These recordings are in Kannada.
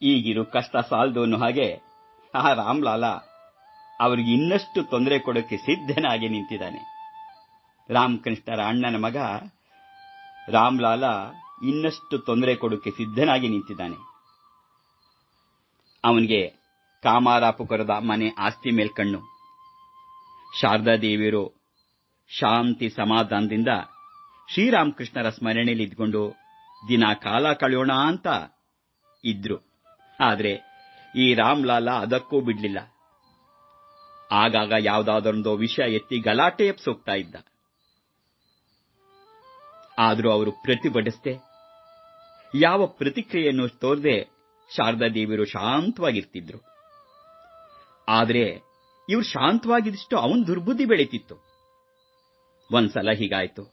ಈಗಿರು ಕಷ್ಟ ಸಾಲದು ಅನ್ನೋ ಹಾಗೆ ಆ ರಾಮ್ಲಾಲ ಅವರಿಗೆ ಇನ್ನಷ್ಟು ತೊಂದರೆ ಕೊಡೋಕೆ ಸಿದ್ಧನಾಗಿ ನಿಂತಿದ್ದಾನೆ. ರಾಮಕೃಷ್ಣರ ಅಣ್ಣನ ಮಗ ರಾಮ್ಲಾಲ ಇನ್ನಷ್ಟು ತೊಂದರೆ ಕೊಡೋಕೆ ಸಿದ್ಧನಾಗಿ ನಿಂತಿದ್ದಾನೆ. ಅವನಿಗೆ ಕಾಮಾರಾಪುಕರದ ಮನೆ ಆಸ್ತಿ ಮೇಲ್ ಕಣ್ಣು. ಶಾರದಾದೇವಿಯರು ಶಾಂತಿ ಸಮಾಧಾನದಿಂದ ಶ್ರೀರಾಮಕೃಷ್ಣರ ಸ್ಮರಣೆಯಲ್ಲಿ ಇದ್ಕೊಂಡು ದಿನ ಕಾಲ ಕಳೆಯೋಣ ಅಂತ ಇದ್ರು. ಆದರೆ ಈ ರಾಮ್ಲಾಲ ಅದಕ್ಕೂ ಬಿಡ್ಲಿಲ್ಲ. ಆಗಾಗ ಯಾವುದಾದರೊಂದು ವಿಷಯ ಎತ್ತಿ ಗಲಾಟೆ ಎಪ್ಸೋಗ್ತಾ ಇದ್ದ. ಆದರೂ ಅವರು ಪ್ರತಿಭಟಿಸದೆ, ಯಾವ ಪ್ರತಿಕ್ರಿಯೆಯನ್ನು ತೋರದೆ ಶಾರದಾದೇವಿಯರು ಶಾಂತವಾಗಿರ್ತಿದ್ರು. ಆದರೆ ಇವರು ಶಾಂತವಾಗಿದ್ದಷ್ಟು ಅವನ ದುರ್ಬುದ್ಧಿ ಬೆಳೀತಿತ್ತು. ಒಂದ್ಸಲ ಹೀಗಾಯ್ತು.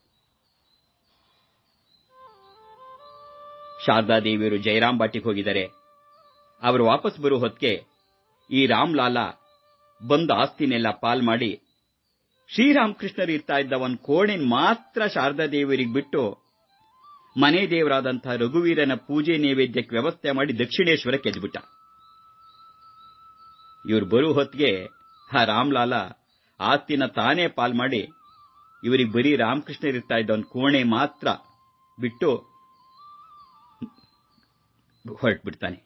ಶಾರದಾದೇವಿಯರು ಜಯರಾಮ್ ಬಾಟಿಗೆ ಹೋಗಿದ್ದಾರೆ. ಅವರು ವಾಪಸ್ ಬರೋ ಹೊತ್ತಿಗೆ ಈ ರಾಮ್ಲಾಲ ಬಂದು ಆಸ್ತಿನೆಲ್ಲ ಪಾಲ್ ಮಾಡಿ ಶ್ರೀರಾಮಕೃಷ್ಣರು ಇರ್ತಾ ಇದ್ದ ಒಂದು ಕೋಣೆನ್ ಮಾತ್ರ ಶಾರದಾದೇವಿಯರಿಗೆ ಬಿಟ್ಟು ಮನೆ ದೇವರಾದಂಥ ರಘುವೀರನ ಪೂಜೆ ನೈವೇದ್ಯಕ್ಕೆ ವ್ಯವಸ್ಥೆ ಮಾಡಿ ದಕ್ಷಿಣೇಶ್ವರಕ್ಕೆ ಎದ್ಬಿಟ್ಟ. ಇವರು ಬರೋ ಹೊತ್ತಿಗೆ ಆ ರಾಮ್ಲಾಲ ಆಸ್ತಿನ ತಾನೇ ಪಾಲ್ ಮಾಡಿ ಇವರಿಗೆ ಬರೀ ರಾಮಕೃಷ್ಣರಿರ್ತಾ ಇದ್ದ ಒಂದು ಕೋಣೆ ಮಾತ್ರ ಬಿಟ್ಟು ಹೊರಟ್ಬಿಡ್ತಾನೆ.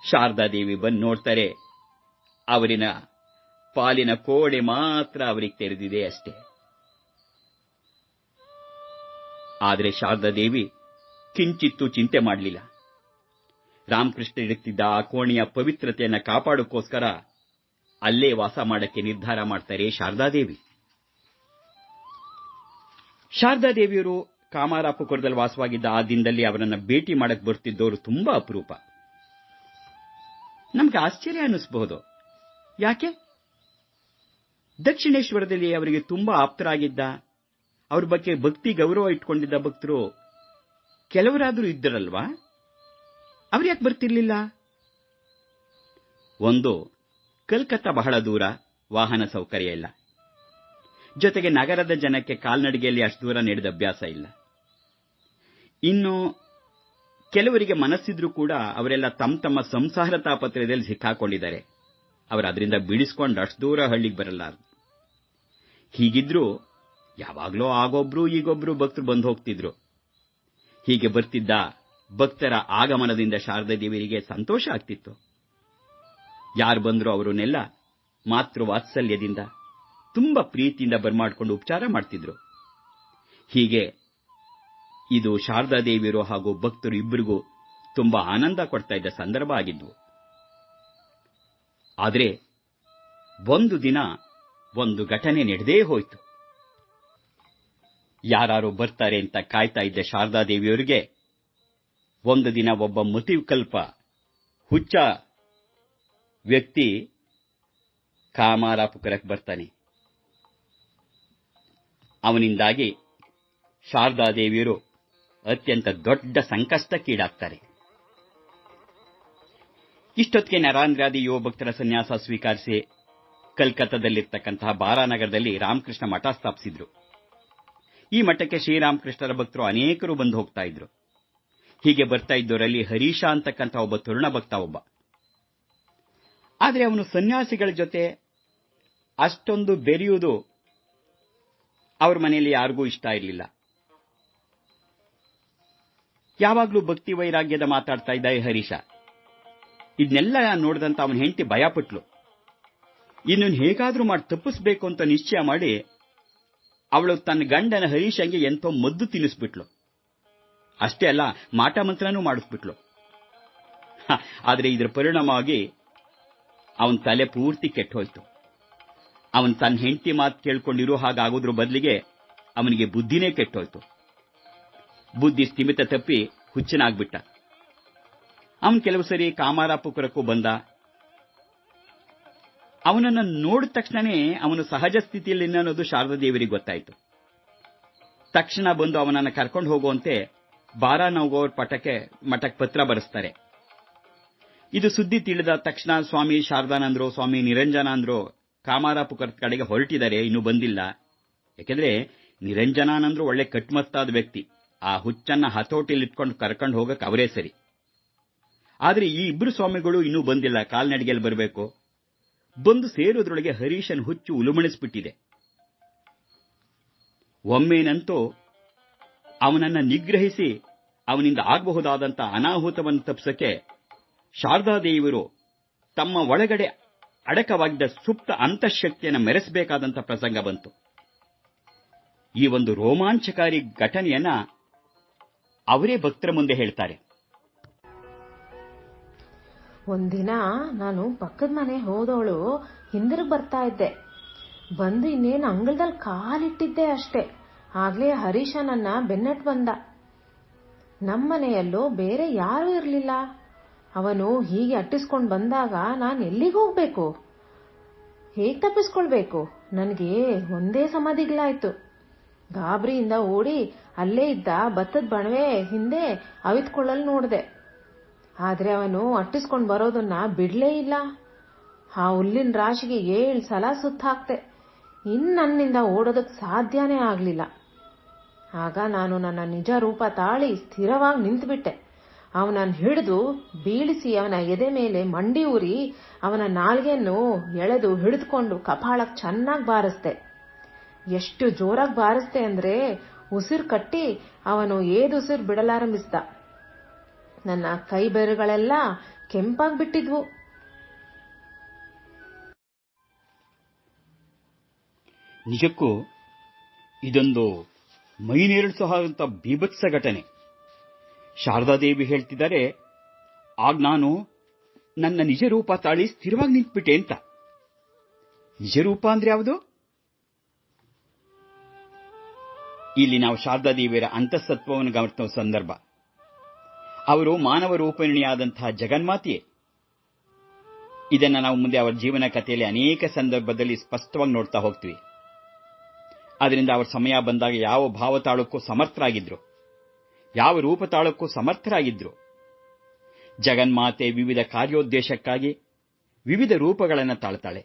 ಶಾರದಾದೇವಿ ಬಂದು ನೋಡ್ತಾರೆ, ಅವರಿನ ಪಾಲಿನ ಕೋಣೆ ಮಾತ್ರ ಅವರಿಗೆ ತೆರೆದಿದೆ ಅಷ್ಟೇ. ಆದರೆ ಶಾರದಾದೇವಿ ಕಿಂಚಿತ್ತೂ ಚಿಂತೆ ಮಾಡಲಿಲ್ಲ. ರಾಮಕೃಷ್ಣ ಇರುತ್ತಿದ್ದ ಆ ಕೋಣೆಯ ಪವಿತ್ರತೆಯನ್ನು ಕಾಪಾಡೋಕ್ಕೋಸ್ಕರ ಅಲ್ಲೇ ವಾಸ ಮಾಡಕ್ಕೆ ನಿರ್ಧಾರ ಮಾಡ್ತಾರೆ ಶಾರದಾದೇವಿ. ಶಾರದಾದೇವಿಯರು ಕಾಮಾರಾಪುರದಲ್ಲಿ ವಾಸವಾಗಿದ್ದ ಆ ದಿನದಲ್ಲಿ ಅವರನ್ನು ಭೇಟಿ ಮಾಡಕ್ಕೆ ಬರ್ತಿದ್ದವರು ತುಂಬಾ ಅಪರೂಪ. ನಮ್ಗೆ ಆಶ್ಚರ್ಯ ಅನ್ನಿಸಬಹುದು. ಯಾಕೆ? ದಕ್ಷಿಣೇಶ್ವರದಲ್ಲಿ ಅವರಿಗೆ ತುಂಬಾ ಆಪ್ತರಾಗಿದ್ದ, ಅವ್ರ ಬಗ್ಗೆ ಭಕ್ತಿ ಗೌರವ ಇಟ್ಕೊಂಡಿದ್ದ ಭಕ್ತರು ಕೆಲವರಾದರೂ ಇದ್ದರಲ್ವಾ? ಅವ್ರು ಯಾಕೆ ಬರ್ತಿರ್ಲಿಲ್ಲ? ಒಂದು, ಕಲ್ಕತ್ತಾ ಬಹಳ ದೂರ, ವಾಹನ ಸೌಕರ್ಯ ಇಲ್ಲ. ಜೊತೆಗೆ ನಗರದ ಜನಕ್ಕೆ ಕಾಲ್ನಡಿಗೆಯಲ್ಲಿ ಅಷ್ಟು ದೂರ ನಡೆದ ಅಭ್ಯಾಸ ಇಲ್ಲ. ಇನ್ನು ಕೆಲವರಿಗೆ ಮನಸ್ಸಿದ್ರೂ ಕೂಡ ಅವರೆಲ್ಲ ತಮ್ಮ ತಮ್ಮ ಸಂಸಾರ ತಾಪತ್ರಯದಲ್ಲಿ ಸಿಕ್ಕಾಕೊಂಡಿದ್ದಾರೆ. ಅವರು ಅದರಿಂದ ಬಿಡಿಸ್ಕೊಂಡು ಅಷ್ಟು ದೂರ ಹಳ್ಳಿಗೆ ಬರಲ್ಲ. ಹೀಗಿದ್ರೂ ಯಾವಾಗಲೂ ಆಗೊಬ್ರು ಈಗೊಬ್ರು ಭಕ್ತರು ಬಂದು ಹೋಗ್ತಿದ್ರು. ಹೀಗೆ ಬರ್ತಿದ್ದ ಭಕ್ತರ ಆಗಮನದಿಂದ ಶಾರದಾದೇವಿಯರಿಗೆ ಸಂತೋಷ ಆಗ್ತಿತ್ತು. ಯಾರು ಬಂದರೂ ಅವರನ್ನೆಲ್ಲ ಮಾತೃ ವಾತ್ಸಲ್ಯದಿಂದ ತುಂಬಾ ಪ್ರೀತಿಯಿಂದ ಬರ್ಮಾಡ್ಕೊಂಡು ಉಪಚಾರ ಮಾಡ್ತಿದ್ರು. ಹೀಗೆ ಇದು ಶಾರದಾದೇವಿಯರು ಹಾಗೂ ಭಕ್ತರು ಇಬ್ಬರಿಗೂ ತುಂಬಾ ಆನಂದ ಕೊಡ್ತಾ ಇದ್ದ ಸಂದರ್ಭ ಆಗಿದ್ವು. ಆದರೆ ಒಂದು ದಿನ ಒಂದು ಘಟನೆ ನಡೆದೇ ಹೋಯಿತು. ಯಾರು ಬರ್ತಾರೆ ಅಂತ ಕಾಯ್ತಾ ಇದ್ದ ಶಾರದಾದೇವಿಯವರಿಗೆ ಒಂದು ದಿನ ಒಬ್ಬ ಮತಿವಿಕಲ್ಪ ಹುಚ್ಚ ವ್ಯಕ್ತಿ ಕಾಮಾರಾಪುರಕ್ಕೆ ಬರ್ತಾನೆ. ಅವನಿಂದಾಗಿ ಶಾರದಾದೇವಿಯರು ಅತ್ಯಂತ ದೊಡ್ಡ ಸಂಕಷ್ಟಕ್ಕೀಡಾಗ್ತಾರೆ. ಇಷ್ಟೊತ್ತಿಗೆ ನರಾಂಧ್ರಾದಿ ಯುವ ಭಕ್ತರ ಸನ್ಯಾಸ ಸ್ವೀಕರಿಸಿ ಕಲ್ಕತ್ತಾದಲ್ಲಿರ್ತಕ್ಕಂತಹ ಬಾರಾನಗರದಲ್ಲಿ ರಾಮಕೃಷ್ಣ ಮಠ ಸ್ಥಾಪಿಸಿದ್ರು. ಈ ಮಠಕ್ಕೆ ಶ್ರೀರಾಮಕೃಷ್ಣರ ಭಕ್ತರು ಅನೇಕರು ಬಂದು ಹೋಗ್ತಾ ಇದ್ರು. ಹೀಗೆ ಬರ್ತಾ ಇದ್ದವರಲ್ಲಿ ಹರೀಶ ಅಂತಕ್ಕಂಥ ಒಬ್ಬ ತರುಣ ಭಕ್ತ ಒಬ್ಬ. ಆದರೆ ಅವನು ಸನ್ಯಾಸಿಗಳ ಜೊತೆ ಅಷ್ಟೊಂದು ಬೆರೆಯುವುದು ಅವ್ರ ಮನೆಯಲ್ಲಿ ಯಾರಿಗೂ ಇಷ್ಟ ಇರಲಿಲ್ಲ. ಯಾವಾಗಲೂ ಭಕ್ತಿ ವೈರಾಗ್ಯದ ಮಾತಾಡ್ತಾ ಇದ್ದ ಈ ಹರೀಶ. ಇದನ್ನೆಲ್ಲ ನೋಡಿದಂತ ಅವನ ಹೆಂಡತಿ ಭಯಪಟ್ಲು. ಇನ್ನೊಂದು ಹೇಗಾದ್ರೂ ಮಾಡಿ ತಪ್ಪಿಸ್ಬೇಕು ಅಂತ ನಿಶ್ಚಯ ಮಾಡಿ ಅವಳು ತನ್ನ ಗಂಡನ ಹರೀಶಂಗೆ ಎಂತೋ ಮದ್ದು ತಿನ್ನಿಸ್ಬಿಟ್ಲು. ಅಷ್ಟೇ ಅಲ್ಲ, ಮಾಟ ಮಂತ್ರನೂ ಮಾಡಿಸ್ಬಿಟ್ಲು. ಆದರೆ ಇದರ ಪರಿಣಾಮವಾಗಿ ಅವನ ತಲೆ ಪೂರ್ತಿ ಕೆಟ್ಟೋಯ್ತು. ಅವನು ತನ್ನ ಹೆಂಡತಿ ಮಾತು ಕೇಳ್ಕೊಂಡಿರೋ ಹಾಗಾಗೋದ್ರ ಬದಲಿಗೆ ಅವನಿಗೆ ಬುದ್ಧಿನೇ ಕೆಟ್ಟೋಯ್ತು. ಬುದ್ಧಿ ಸ್ಥಿಮಿತ ತಪ್ಪಿ ಹುಚ್ಚನಾಗ್ಬಿಟ್ಟ. ಅವನು ಕೆಲವು ಸರಿ ಕಾಮಾರಾಪುರಕ್ಕೂ ಬಂದ. ಅವನನ್ನು ನೋಡಿದ ತಕ್ಷಣನೇ ಅವನು ಸಹಜ ಸ್ಥಿತಿಯಲ್ಲಿ ಅನ್ನೋದು ಶಾರದಾದೇವಿಯರಿಗೆ ಗೊತ್ತಾಯಿತು. ತಕ್ಷಣ ಬಂದು ಅವನನ್ನು ಕರ್ಕೊಂಡು ಹೋಗುವಂತೆ ಬಾರಾನಗೌರ್ ಮಠಕ್ಕೆ ಪತ್ರ ಬರೆಸ್ತಾರೆ. ಇದು ಸುದ್ದಿ ತಿಳಿದ ತಕ್ಷಣ ಸ್ವಾಮಿ ಶಾರದಾನಂದರು, ಸ್ವಾಮಿ ನಿರಂಜನಾನಂದರು ಕಾಮಾರಾಪುರದ ಕಡೆಗೆ ಹೊರಟಿದ್ದಾರೆ, ಇನ್ನೂ ಬಂದಿಲ್ಲ. ಯಾಕೆಂದ್ರೆ ನಿರಂಜನಾನಂದರು ಒಳ್ಳೆ ಕಟ್ಮಸ್ತಾದ ವ್ಯಕ್ತಿ. ಆ ಹುಚ್ಚನ್ನ ಹತೋಟಿಲಿಟ್ಕೊಂಡು ಕರ್ಕೊಂಡು ಹೋಗಕ್ಕೆ ಅವರೇ ಸರಿ. ಆದರೆ ಈ ಇಬ್ಬರು ಸ್ವಾಮಿಗಳು ಇನ್ನೂ ಬಂದಿಲ್ಲ, ಕಾಲ್ನಡಿಗೆಯಲ್ಲಿ ಬರಬೇಕು. ಬಂದು ಸೇರೋದ್ರೊಳಗೆ ಹರೀಶನ್ ಹುಚ್ಚು ಉಳುಮಣಿಸ್ಬಿಟ್ಟಿದೆ. ಒಮ್ಮೆನಂತೂ ಅವನನ್ನ ನಿಗ್ರಹಿಸಿ ಅವನಿಂದ ಆಗಬಹುದಾದಂಥ ಅನಾಹುತವನ್ನು ತಪ್ಪಿಸಕ್ಕೆ ಶಾರದಾದೇವಿಯರು ತಮ್ಮ ಒಳಗಡೆ ಅಡಕವಾಗಿದ್ದ ಸುಪ್ತ ಅಂತಃಶಕ್ತಿಯನ್ನು ಮೆರೆಸಬೇಕಾದಂಥ ಪ್ರಸಂಗ ಬಂತು. ಈ ಒಂದು ರೋಮಾಂಚಕಾರಿ ಘಟನೆಯನ್ನ ಅವರೇ ಭಕ್ತರ ಮುಂದೆ ಹೇಳ್ತಾರೆ. ಒಂದಿನ ನಾನು ಪಕ್ಕದ ಮನೆ ಹೋದವಳು ಹಿಂದಿರುಗಿ ಬರ್ತಾ ಇದ್ದೆ. ಬಂದು ಇನ್ನೇನು ಅಂಗಳದಲ್ಲಿ ಕಾಲಿಟ್ಟಿದ್ದೆ ಅಷ್ಟೇ, ಆಗ್ಲೇ ಹರೀಶ ನನ್ನ ಬೆನ್ನಟ್ ಬಂದ. ನಮ್ಮನೆಯಲ್ಲೂ ಬೇರೆ ಯಾರೂ ಇರಲಿಲ್ಲ. ಅವನು ಹೀಗೆ ಅಟ್ಟಿಸ್ಕೊಂಡು ಬಂದಾಗ ನಾನು ಎಲ್ಲಿಗೆ ಹೋಗ್ಬೇಕು, ಹೇಗೆ ತಪ್ಪಿಸ್ಕೊಳ್ಬೇಕು? ನನಗೆ ಒಂದೇ ಸಮಾಧಿಗಳಾಯ್ತು. ಗಾಬರಿಯಿಂದ ಓಡಿ ಅಲ್ಲೇ ಇದ್ದ ಭತ್ತದ ಬಣವೆ ಹಿಂದೆ ಅವಿತ್ಕೊಳ್ಳಲು ನೋಡಿದೆ. ಆದ್ರೆ ಅವನು ಅಟ್ಟಿಸ್ಕೊಂಡು ಬರೋದನ್ನ ಬಿಡ್ಲೇ ಇಲ್ಲ. ಆ ಹುಲ್ಲಿನ ರಾಶಿಗೆ 7 ಸಲ ಸುತ್ತಾಕ್ತೆ. ನನ್ನಿಂದ ಓಡೋದಕ್ಕೆ ಸಾಧ್ಯನೇ ಆಗ್ಲಿಲ್ಲ. ಆಗ ನಾನು ನನ್ನ ನಿಜ ರೂಪ ತಾಳಿ ಸ್ಥಿರವಾಗಿ ನಿಂತುಬಿಟ್ಟೆ. ಅವನನ್ನು ಹಿಡಿದು ಬೀಳಿಸಿ ಅವನ ಎದೆ ಮೇಲೆ ಮಂಡಿ ಊರಿ ಅವನ ನಾಲ್ಗೆಯನ್ನು ಎಳೆದು ಹಿಡಿದುಕೊಂಡು ಕಪಾಳಕ್ಕೆ ಚೆನ್ನಾಗಿ ಬಾರಿಸ್ದೆ. ಎಷ್ಟು ಜೋರಾಗಿ ಬಾರಿಸ್ದೆ ಅಂದ್ರೆ ಉಸಿರು ಕಟ್ಟಿ ಅವನು ಏದುಸಿರು ಬಿಡಲಾರಂಭಿಸಿದ. ನನ್ನ ಕೈ ಬೆರಗಳೆಲ್ಲ ಕೆಂಪಾಗ್ಬಿಟ್ಟಿದ್ವು. ನಿಜಕ್ಕೂ ಇದೊಂದು ಮೈನೇರಿಸುವಂಥ ಬೀಭತ್ಸ ಘಟನೆ. ಶಾರದಾದೇವಿ ಹೇಳ್ತಿದ್ದಾರೆ, ಆಗ ನಾನು ನನ್ನ ನಿಜ ರೂಪ ತಾಳಿ ಸ್ಥಿರವಾಗಿ ನಿಂತುಬಿಟ್ಟೆ ಅಂತ. ನಿಜ ರೂಪ ಅಂದ್ರೆ ಯಾವುದು? ಇಲ್ಲಿ ನಾವು ಶಾರದಾದೇವಿಯರ ಅಂತಃಸತ್ವವನ್ನು ಗಮನಿಸುವ ಸಂದರ್ಭ. ಅವರು ಮಾನವ ರೂಪಿಣಿಯಾದಂತಹ ಜಗನ್ಮಾತೆಯೇ. ಇದನ್ನು ನಾವು ಮುಂದೆ ಅವರ ಜೀವನ ಕಥೆಯಲ್ಲಿ ಅನೇಕ ಸಂದರ್ಭದಲ್ಲಿ ಸ್ಪಷ್ಟವಾಗಿ ನೋಡ್ತಾ ಹೋಗ್ತೀವಿ. ಅದರಿಂದ ಅವರ ಸಮಯ ಬಂದಾಗ ಯಾವ ಭಾವ ತಾಳಕ್ಕೂ ಸಮರ್ಥರಾಗಿದ್ರು, ಯಾವ ರೂಪ ತಾಳಕ್ಕೂ ಸಮರ್ಥರಾಗಿದ್ರು. ಜಗನ್ಮಾತೆ ವಿವಿಧ ಕಾರ್ಯೋದ್ದೇಶಕ್ಕಾಗಿ ವಿವಿಧ ರೂಪಗಳನ್ನು ತಾಳ್ತಾಳೆ.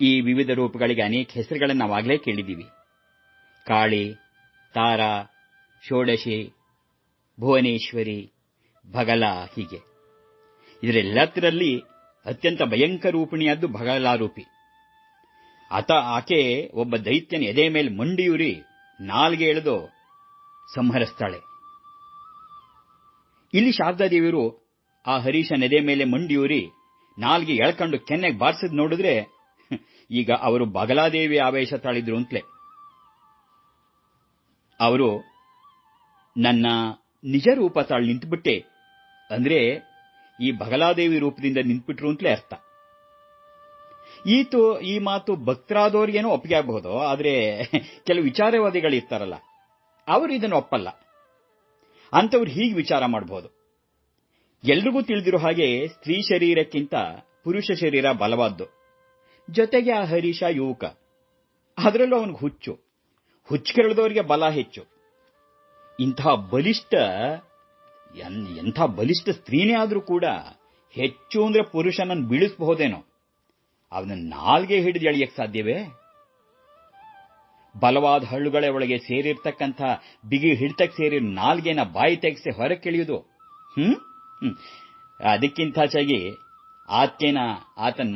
ಈ ವಿವಿಧ ರೂಪಗಳಿಗೆ ಅನೇಕ ಹೆಸರುಗಳನ್ನು ನಾವಾಗಲೇ ಕೇಳಿದ್ದೀವಿ. ಕಾಳಿ, ತಾರಾ, ಷೋಡಶಿ, ಭುವನೇಶ್ವರಿ, ಭಗಲ, ಹೀಗೆ. ಇದರೆಲ್ಲದರಲ್ಲಿ ಅತ್ಯಂತ ಭಯಂಕರ ರೂಪಿಣಿಯಾದ್ದು ಭಗಲಾರೂಪಿ. ಆಕೆ ಒಬ್ಬ ದೈತ್ಯನ ಎದೆ ಮೇಲೆ ಮಂಡಿಯೂರಿ ನಾಲ್ಗೆ ಎಳೆದು ಸಂಹರಿಸ್ತಾಳೆ. ಇಲ್ಲಿ ಶಾರದಾದೇವಿಯರು ಆ ಹರೀಶನ ಎದೆ ಮೇಲೆ ಮಂಡಿಯೂರಿ ನಾಲ್ಗೆ ಎಳ್ಕೊಂಡು ಕೆನ್ನೆಗೆ ಬಾರಿಸಿದ್ ನೋಡಿದ್ರೆ ಈಗ ಅವರು ಬಗಲಾದೇವಿ ಆವೇಶ ತಾಳಿದ್ರು ಅಂತಲೇ. ಅವರು ನನ್ನ ನಿಜ ರೂಪ ತಾಳಿ ನಿಂತುಬಿಟ್ಟೆ ಅಂದ್ರೆ ಈ ಬಗಲಾದೇವಿ ರೂಪದಿಂದ ನಿಂತುಬಿಟ್ರು ಅಂತಲೇ ಅರ್ಥ. ಈ ಮಾತು ಭಕ್ತರಾದವರಿಗೇನೋ ಒಪ್ಪಿಗೆ ಆಗಬಹುದು, ಆದರೆ ಕೆಲವು ವಿಚಾರವಾದಿಗಳಿರ್ತಾರಲ್ಲ, ಅವರು ಇದನ್ನು ಒಪ್ಪಲ್ಲ. ಅಂಥವ್ರು ಹೀಗೆ ವಿಚಾರ ಮಾಡಬಹುದು. ಎಲ್ರಿಗೂ ತಿಳಿದಿರೋ ಹಾಗೆ ಸ್ತ್ರೀ ಶರೀರಕ್ಕಿಂತ ಪುರುಷ ಶರೀರ ಬಲವಾದ್ದು. ಜೊತೆಗೆ ಆ ಹರೀಶ ಯುವಕ, ಅದರಲ್ಲೂ ಅವನಿಗೆ ಹುಚ್ಚು ಕೆರಳಿದವರಿಗೆ ಬಲ ಹೆಚ್ಚು. ಎಂಥ ಬಲಿಷ್ಠ ಸ್ತ್ರೀನೇ ಆದರೂ ಕೂಡ ಹೆಚ್ಚು ಅಂದ್ರೆ ಪುರುಷನನ್ನು ಬೀಳಿಸಬಹುದೇನೋ, ಅವನ ನಾಲ್ಗೆ ಹಿಡಿದು ಎಳೆಯಕ್ಕೆ ಸಾಧ್ಯವೇ? ಬಲವಾದ ಹಳ್ಳುಗಳ ಒಳಗೆ ಸೇರಿರ್ತಕ್ಕಂಥ ಬಿಗಿ ಹಿಡಿತಕ್ಕೆ ಸೇರಿ ನಾಲ್ಗೆನ ಬಾಯಿ ತೆಗೆಸಿ ಹೊರಕ್ಕಿಳಿಯುವುದು. ಅದಕ್ಕಿಂತಾಚಾಗಿ ಆತನ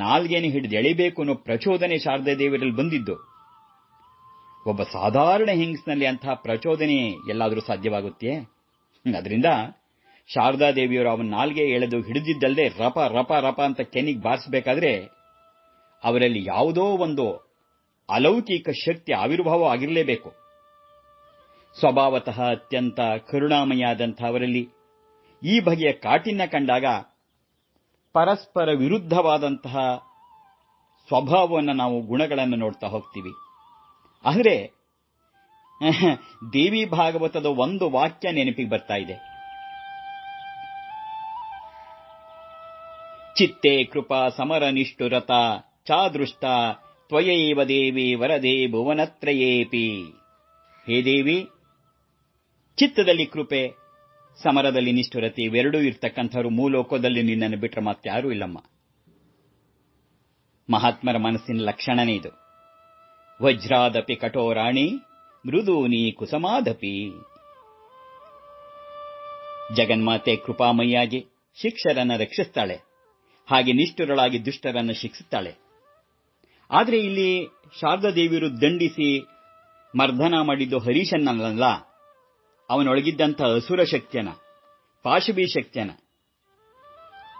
ನಾಲ್ಗೆನ ಹಿಡಿದು ಎಳಿಬೇಕು ಅನ್ನೋ ಪ್ರಚೋದನೆ ಶಾರದಾದೇವಿಯರಲ್ಲಿ ಬಂದಿದ್ದು. ಒಬ್ಬ ಸಾಧಾರಣ ಹೆಂಗಸಿನಲ್ಲಿ ಅಂತಹ ಪ್ರಚೋದನೆ ಎಲ್ಲಾದರೂ ಸಾಧ್ಯವಾಗುತ್ತೆ? ಅದರಿಂದ ಶಾರದಾದೇವಿಯವರು ಅವನ ನಾಲ್ಗೆ ಎಳೆದು ಹಿಡಿದಿದ್ದಲ್ಲದೆ ರಪ ರಪ ರಪ ಅಂತ ಕೆನ್ನಿಗೆ ಬಾರಿಸಬೇಕಾದ್ರೆ ಅವರಲ್ಲಿ ಯಾವುದೋ ಒಂದು ಅಲೌಕಿಕ ಶಕ್ತಿ ಆವಿರ್ಭಾವ ಆಗಿರಲೇಬೇಕು. ಸ್ವಭಾವತಃ ಅತ್ಯಂತ ಕರುಣಾಮಯಾದಂಥ ಅವರಲ್ಲಿ ಈ ಬಗೆಯ ಕಾಠಿನ್ಯ ಕಂಡಾಗ ಪರಸ್ಪರ ವಿರುದ್ಧವಾದಂತಹ ಸ್ವಭಾವವನ್ನು ನಾವು ಗುಣಗಳನ್ನು ನೋಡ್ತಾ ಹೋಗ್ತೀವಿ. ಆದರೆ ದೇವಿ ಭಾಗವತದ ಒಂದು ವಾಕ್ಯ ನೆನಪಿಗೆ ಬರ್ತಾ ಇದೆ. ಚಿತ್ತೇ ಕೃಪಾ ಸಮರ ನಿಷ್ಠುರತ ಚಾದೃಷ್ಟ ತ್ವಯೈವ ದೇವಿ ವರದೇ ಭುವನತ್ರಯೇಪಿ. ಹೇ ದೇವಿ, ಚಿತ್ತದಲ್ಲಿ ಕೃಪೆ, ಸಮರದಲ್ಲಿ ನಿಷ್ಠುರತೆ ಇವೆರಡೂ ಇರ್ತಕ್ಕಂಥವ್ರು ಮೂಲೋಕದಲ್ಲಿ ನಿನ್ನನ್ನು ಬಿಟ್ಟರೆ ಮತ್ತಾರೂ ಇಲ್ಲಮ್ಮ. ಮಹಾತ್ಮರ ಮನಸ್ಸಿನ ಲಕ್ಷಣನೇ ಇದು. ವಜ್ರಾದಪಿ ಕಠೋರಾಣಿ ಮೃದೂನಿ ಕುಸಮಾದಪಿ. ಜಗನ್ಮಾತೆ ಕೃಪಾಮಯಿಯಾಗಿ ಶಿಕ್ಷರನ್ನ ರಕ್ಷಿಸ್ತಾಳೆ, ಹಾಗೆ ನಿಷ್ಠುರಳಾಗಿ ದುಷ್ಟರನ್ನು ಶಿಕ್ಷಿಸ್ತಾಳೆ. ಆದರೆ ಇಲ್ಲಿ ಶಾರದಾದೇವಿಯರು ದಂಡಿಸಿ ಮರ್ದನ ಮಾಡಿದ್ದು ಹರೀಶನ್ನಲ್ಲ, ಅವನೊಳಗಿದ್ದಂಥ ಅಸುರ ಶಕ್ತಿಯನ, ಪಾಶವಿ ಶಕ್ತಿಯನ.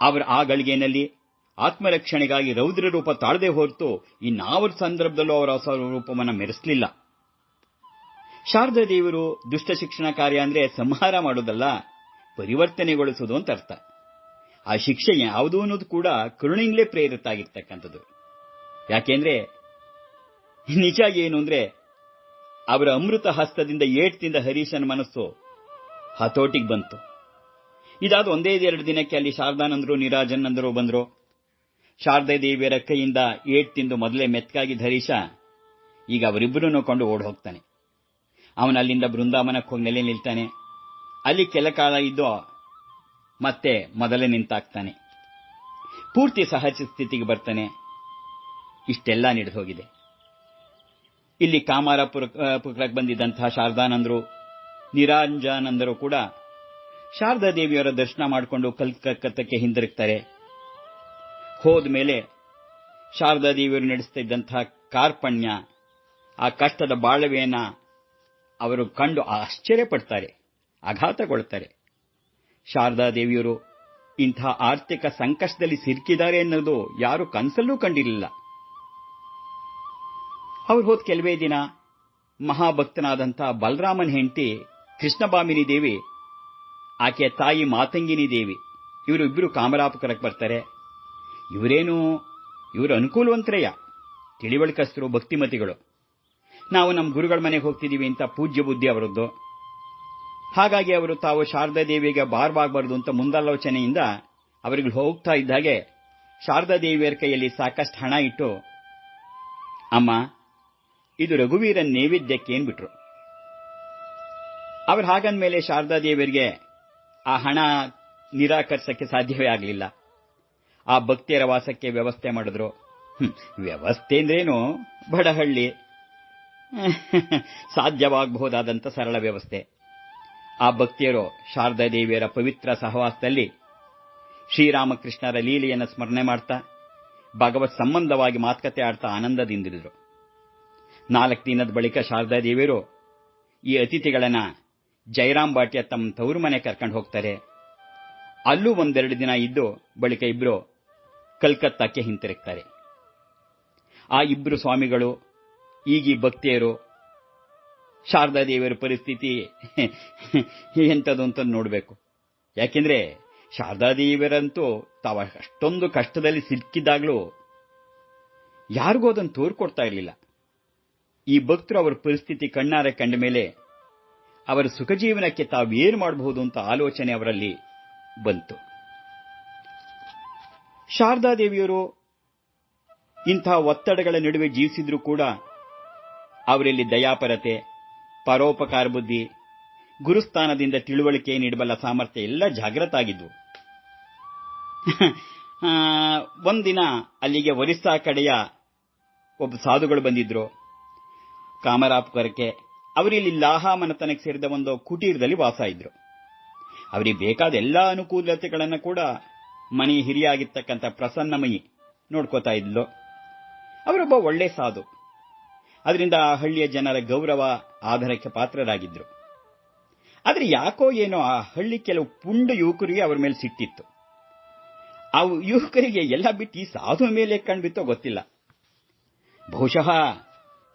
ಅವರ ಆ ಗಳಿಗೆಯಲ್ಲಿ ಆತ್ಮರಕ್ಷಣೆಗಾಗಿ ರೌದ್ರ ರೂಪ ತಾಳದೆ ಹೊರತು ಇನ್ನಾವ ಸಂದರ್ಭದಲ್ಲೂ ಅವರ ಹೊಸ ರೂಪವನ್ನು ಮೆರೆಸಲಿಲ್ಲ. ಶಾರದಾದೇವಿಯರು ದುಷ್ಟ ಶಿಕ್ಷಣ ಕಾರ್ಯ ಅಂದರೆ ಸಂಹಾರ ಮಾಡೋದಲ್ಲ, ಪರಿವರ್ತನೆಗೊಳಿಸೋದು ಅಂತ ಅರ್ಥ. ಆ ಶಿಕ್ಷೆ ಯಾವುದು ಅನ್ನೋದು ಕೂಡ ಕರುಣೆಯಿಂದಲೇ ಪ್ರೇರಿತ ಆಗಿರ್ತಕ್ಕಂಥದ್ದು. ಯಾಕೆಂದ್ರೆ ನಿಜ ಏನು ಅಂದ್ರೆ ಅವರ ಅಮೃತ ಹಸ್ತದಿಂದ ಏಟ್ತಿಂದ ಹರೀಶನ ಮನಸ್ಸು ಹತೋಟಿಗೆ ಬಂತು. ಇದಾದ ಒಂದೇ 2 ದಿನಕ್ಕೆ ಅಲ್ಲಿ ಶಾರದಾನಂದರು ನೀರಾಜನಂದರು ಬಂದರು. ಶಾರದಾ ದೇವಿಯರ ಕೈಯಿಂದ ಏಟ್ ತಿಂದು ಮೊದಲೇ ಮೆತ್ತಗಾಗಿದ್ದ ಹರೀಶ ಈಗ ಅವರಿಬ್ಬರನ್ನು ಕೊಂಡು ಓಡ್ ಹೋಗ್ತಾನೆ. ಅವನು ಅಲ್ಲಿಂದ ಬೃಂದಾವನಕ್ಕೆ ಹೋಗಿ ನೆಲೆ ನಿಲ್ತಾನೆ. ಅಲ್ಲಿ ಕೆಲ ಕಾಲ ಇದ್ದು ಮತ್ತೆ ಮೊದಲೇ ನಿಂತಾಗ್ತಾನೆ. ಪೂರ್ತಿ ಸಹಜ ಸ್ಥಿತಿಗೆ ಬರ್ತಾನೆ. ಇಷ್ಟೆಲ್ಲ ನಡೆದು ಹೋಗಿದೆ. ಇಲ್ಲಿ ಕಾಮಾರಪುರಕ್ಕೆ ಬಂದಿದ್ದಂತಹ ಶಾರದಾನಂದರು ನಿರಾಂಜಾನಂದರು ಕೂಡ ಶಾರದಾದೇವಿಯವರ ದರ್ಶನ ಮಾಡಿಕೊಂಡು ಕಲ್ಕತ್ತಕ್ಕೆ ಹಿಂದಿರುಗ್ತಾರೆ. ಹೋದ ಮೇಲೆ ಶಾರದಾದೇವಿಯವರು ನಡೆಸ್ತಾ ಇದ್ದಂತಹ ಕಾರ್ಪಣ್ಯ, ಆ ಕಷ್ಟದ ಬಾಳವೆಯನ್ನ ಅವರು ಕಂಡು ಆಶ್ಚರ್ಯಪಡ್ತಾರೆ, ಆಘಾತಗೊಳ್ತಾರೆ. ಶಾರದಾದೇವಿಯವರು ಇಂಥ ಆರ್ಥಿಕ ಸಂಕಷ್ಟದಲ್ಲಿ ಸಿಲುಕಿದ್ದಾರೆ ಅನ್ನೋದು ಯಾರು ಕನಸಲ್ಲೂ ಕಂಡಿರಲಿಲ್ಲ. ಅವರು ಹೋದ ಕೆಲವೇ ದಿನ ಮಹಾಭಕ್ತನಾದಂಥ ಬಲರಾಮನ ಹೆಂಡತಿ ಕೃಷ್ಣಭಾಮಿನಿ ದೇವಿ, ಆಕೆಯ ತಾಯಿ ಮಾತಂಗಿನಿ ದೇವಿ, ಇವರು ಇಬ್ಬರು ಕಾಮರಾಪುರಕ್ಕೆ ಬರ್ತಾರೆ. ಇವರು ಅನುಕೂಲವಂತರಯ್ಯ, ತಿಳಿವಳಿಕಸ್ತರು, ಭಕ್ತಿಮತಿಗಳು. ನಾವು ನಮ್ಮ ಗುರುಗಳ ಮನೆಗೆ ಹೋಗ್ತಿದ್ದೀವಿ ಅಂತ ಪೂಜ್ಯ ಬುದ್ಧಿ ಅವರದ್ದು. ಹಾಗಾಗಿ ಅವರು ತಾವು ಶಾರದಾದೇವಿಗೆ ಭಾರವಾಗಬಾರದು ಅಂತ ಮುಂದಾಲೋಚನೆಯಿಂದ ಅವರಿಗೆ ಹೋಗ್ತಾ ಇದ್ದಾಗೆ ಶಾರದಾದೇವಿಯರ ಕೈಯಲ್ಲಿ ಸಾಕಷ್ಟು ಹಣ ಇಟ್ಟು, ಅಮ್ಮ ಇದು ರಘುವೀರನ್ ನೈವೇದ್ಯಕ್ಕೆ ಏನ್ಬಿಟ್ರು. ಅವರು ಹಾಗಂದ್ಮೇಲೆ ಶಾರದಾದೇವಿಯರಿಗೆ ಆ ಹಣ ನಿರಾಕರಿಸಕ್ಕೆ ಸಾಧ್ಯವೇ ಆಗಲಿಲ್ಲ. ಆ ಭಕ್ತಿಯರ ವಾಸಕ್ಕೆ ವ್ಯವಸ್ಥೆ ಮಾಡಿದ್ರು. ವ್ಯವಸ್ಥೆ ಅಂದ್ರೇನು, ಬಡಹಳ್ಳಿ, ಸಾಧ್ಯವಾಗಬಹುದಾದಂಥ ಸರಳ ವ್ಯವಸ್ಥೆ. ಆ ಭಕ್ತಿಯರು ಶಾರದಾದೇವಿಯರ ಪವಿತ್ರ ಸಹವಾಸದಲ್ಲಿ ಶ್ರೀರಾಮಕೃಷ್ಣರ ಲೀಲೆಯನ್ನು ಸ್ಮರಣೆ ಮಾಡ್ತಾ ಭಗವತ್ ಸಂಬಂಧವಾಗಿ ಮಾತುಕತೆ ಆಡ್ತಾ ಆನಂದದಿಂದಿದ್ರು. 4 ದಿನದ ಬಳಿಕ ಶಾರದಾದೇವಿಯರು ಈ ಅತಿಥಿಗಳನ್ನ ಜಯರಾಮ್ ಬಾಟಿಯ ತಮ್ಮ ತವರು ಮನೆ ಕರ್ಕೊಂಡು ಹೋಗ್ತಾರೆ. ಅಲ್ಲೂ 1-2 ದಿನ ಇದ್ದು ಬಳಿಕ ಇಬ್ಬರು ಕಲ್ಕತ್ತಾಕ್ಕೆ ಹಿಂತಿರುಗ್ತಾರೆ. ಆ ಇಬ್ಬರು ಸ್ವಾಮಿಗಳು ಈಗ ಈ ಭಕ್ತಿಯರು ಶಾರದಾದೇವಿಯರ ಪರಿಸ್ಥಿತಿ ಎಂಥದ್ದು ಅಂತ ನೋಡಬೇಕು. ಯಾಕೆಂದ್ರೆ ಶಾರದಾದೇವಿಯರಂತೂ ತಾವು ಅಷ್ಟೊಂದು ಕಷ್ಟದಲ್ಲಿ ಸಿಕ್ಕಿದಾಗಲೂ ಯಾರಿಗೂ ಅದನ್ನು ತೋರ್ಕೊಡ್ತಾ ಇರಲಿಲ್ಲ. ಈ ಭಕ್ತರು ಅವರ ಪರಿಸ್ಥಿತಿ ಕಣ್ಣಾರೆ ಕಂಡ ಮೇಲೆ ಅವರ ಸುಖಜೀವನಕ್ಕೆ ತಾವೇನು ಮಾಡಬಹುದು ಅಂತ ಆಲೋಚನೆ ಅವರಲ್ಲಿ ಬಂತು. ಶಾರದಾದೇವಿಯರು ಇಂಥ ಒತ್ತಡಗಳ ನಡುವೆ ಜೀವಿಸಿದ್ರೂ ಕೂಡ ಅವರಲ್ಲಿ ದಯಾಪರತೆ, ಪರೋಪಕಾರ ಬುದ್ಧಿ, ಗುರುಸ್ಥಾನದಿಂದ ತಿಳುವಳಿಕೆ ನೀಡಬಲ್ಲ ಸಾಮರ್ಥ್ಯ ಎಲ್ಲ ಜಾಗೃತ ಆಗಿದ್ವು. ಒಂದಿನ ಅಲ್ಲಿಗೆ ಒರಿಸ್ಸಾ ಕಡೆಯ ಒಬ್ಬ ಸಾಧುಗಳು ಬಂದಿದ್ರು ಕಾಮರಾಪುರಕ್ಕೆ. ಅವರಿಲ್ಲಿ ಲಾಹಾ ಮನೆತನಕ್ಕೆ ಸೇರಿದ ಒಂದು ಕುಟೀರದಲ್ಲಿ ವಾಸ ಇದ್ರು. ಅವರಿಗೆ ಬೇಕಾದ ಎಲ್ಲ ಅನುಕೂಲತೆಗಳನ್ನು ಕೂಡ ಮನೆ ಹಿರಿಯಾಗಿರ್ತಕ್ಕಂಥ ಪ್ರಸನ್ನಮಯಿ ನೋಡ್ಕೋತಾ ಇದ್ಲು. ಅವರೊಬ್ಬ ಒಳ್ಳೆ ಸಾಧು. ಅದರಿಂದ ಆ ಹಳ್ಳಿಯ ಜನರ ಗೌರವ ಆಧಾರಕ್ಕೆ ಪಾತ್ರರಾಗಿದ್ರು. ಆದರೆ ಯಾಕೋ ಏನೋ ಆ ಹಳ್ಳಿ ಕೆಲವು ಪುಂಡ ಯುವಕರಿಗೆ ಅವರ ಮೇಲೆ ಸಿಟ್ಟಿತ್ತು. ಆ ಯುವಕರಿಗೆ ಎಲ್ಲ ಬಿಟ್ಟು ಈ ಸಾಧು ಮೇಲೆ ಕಂಡುಬಿತ್ತೋ ಗೊತ್ತಿಲ್ಲ. ಬಹುಶಃ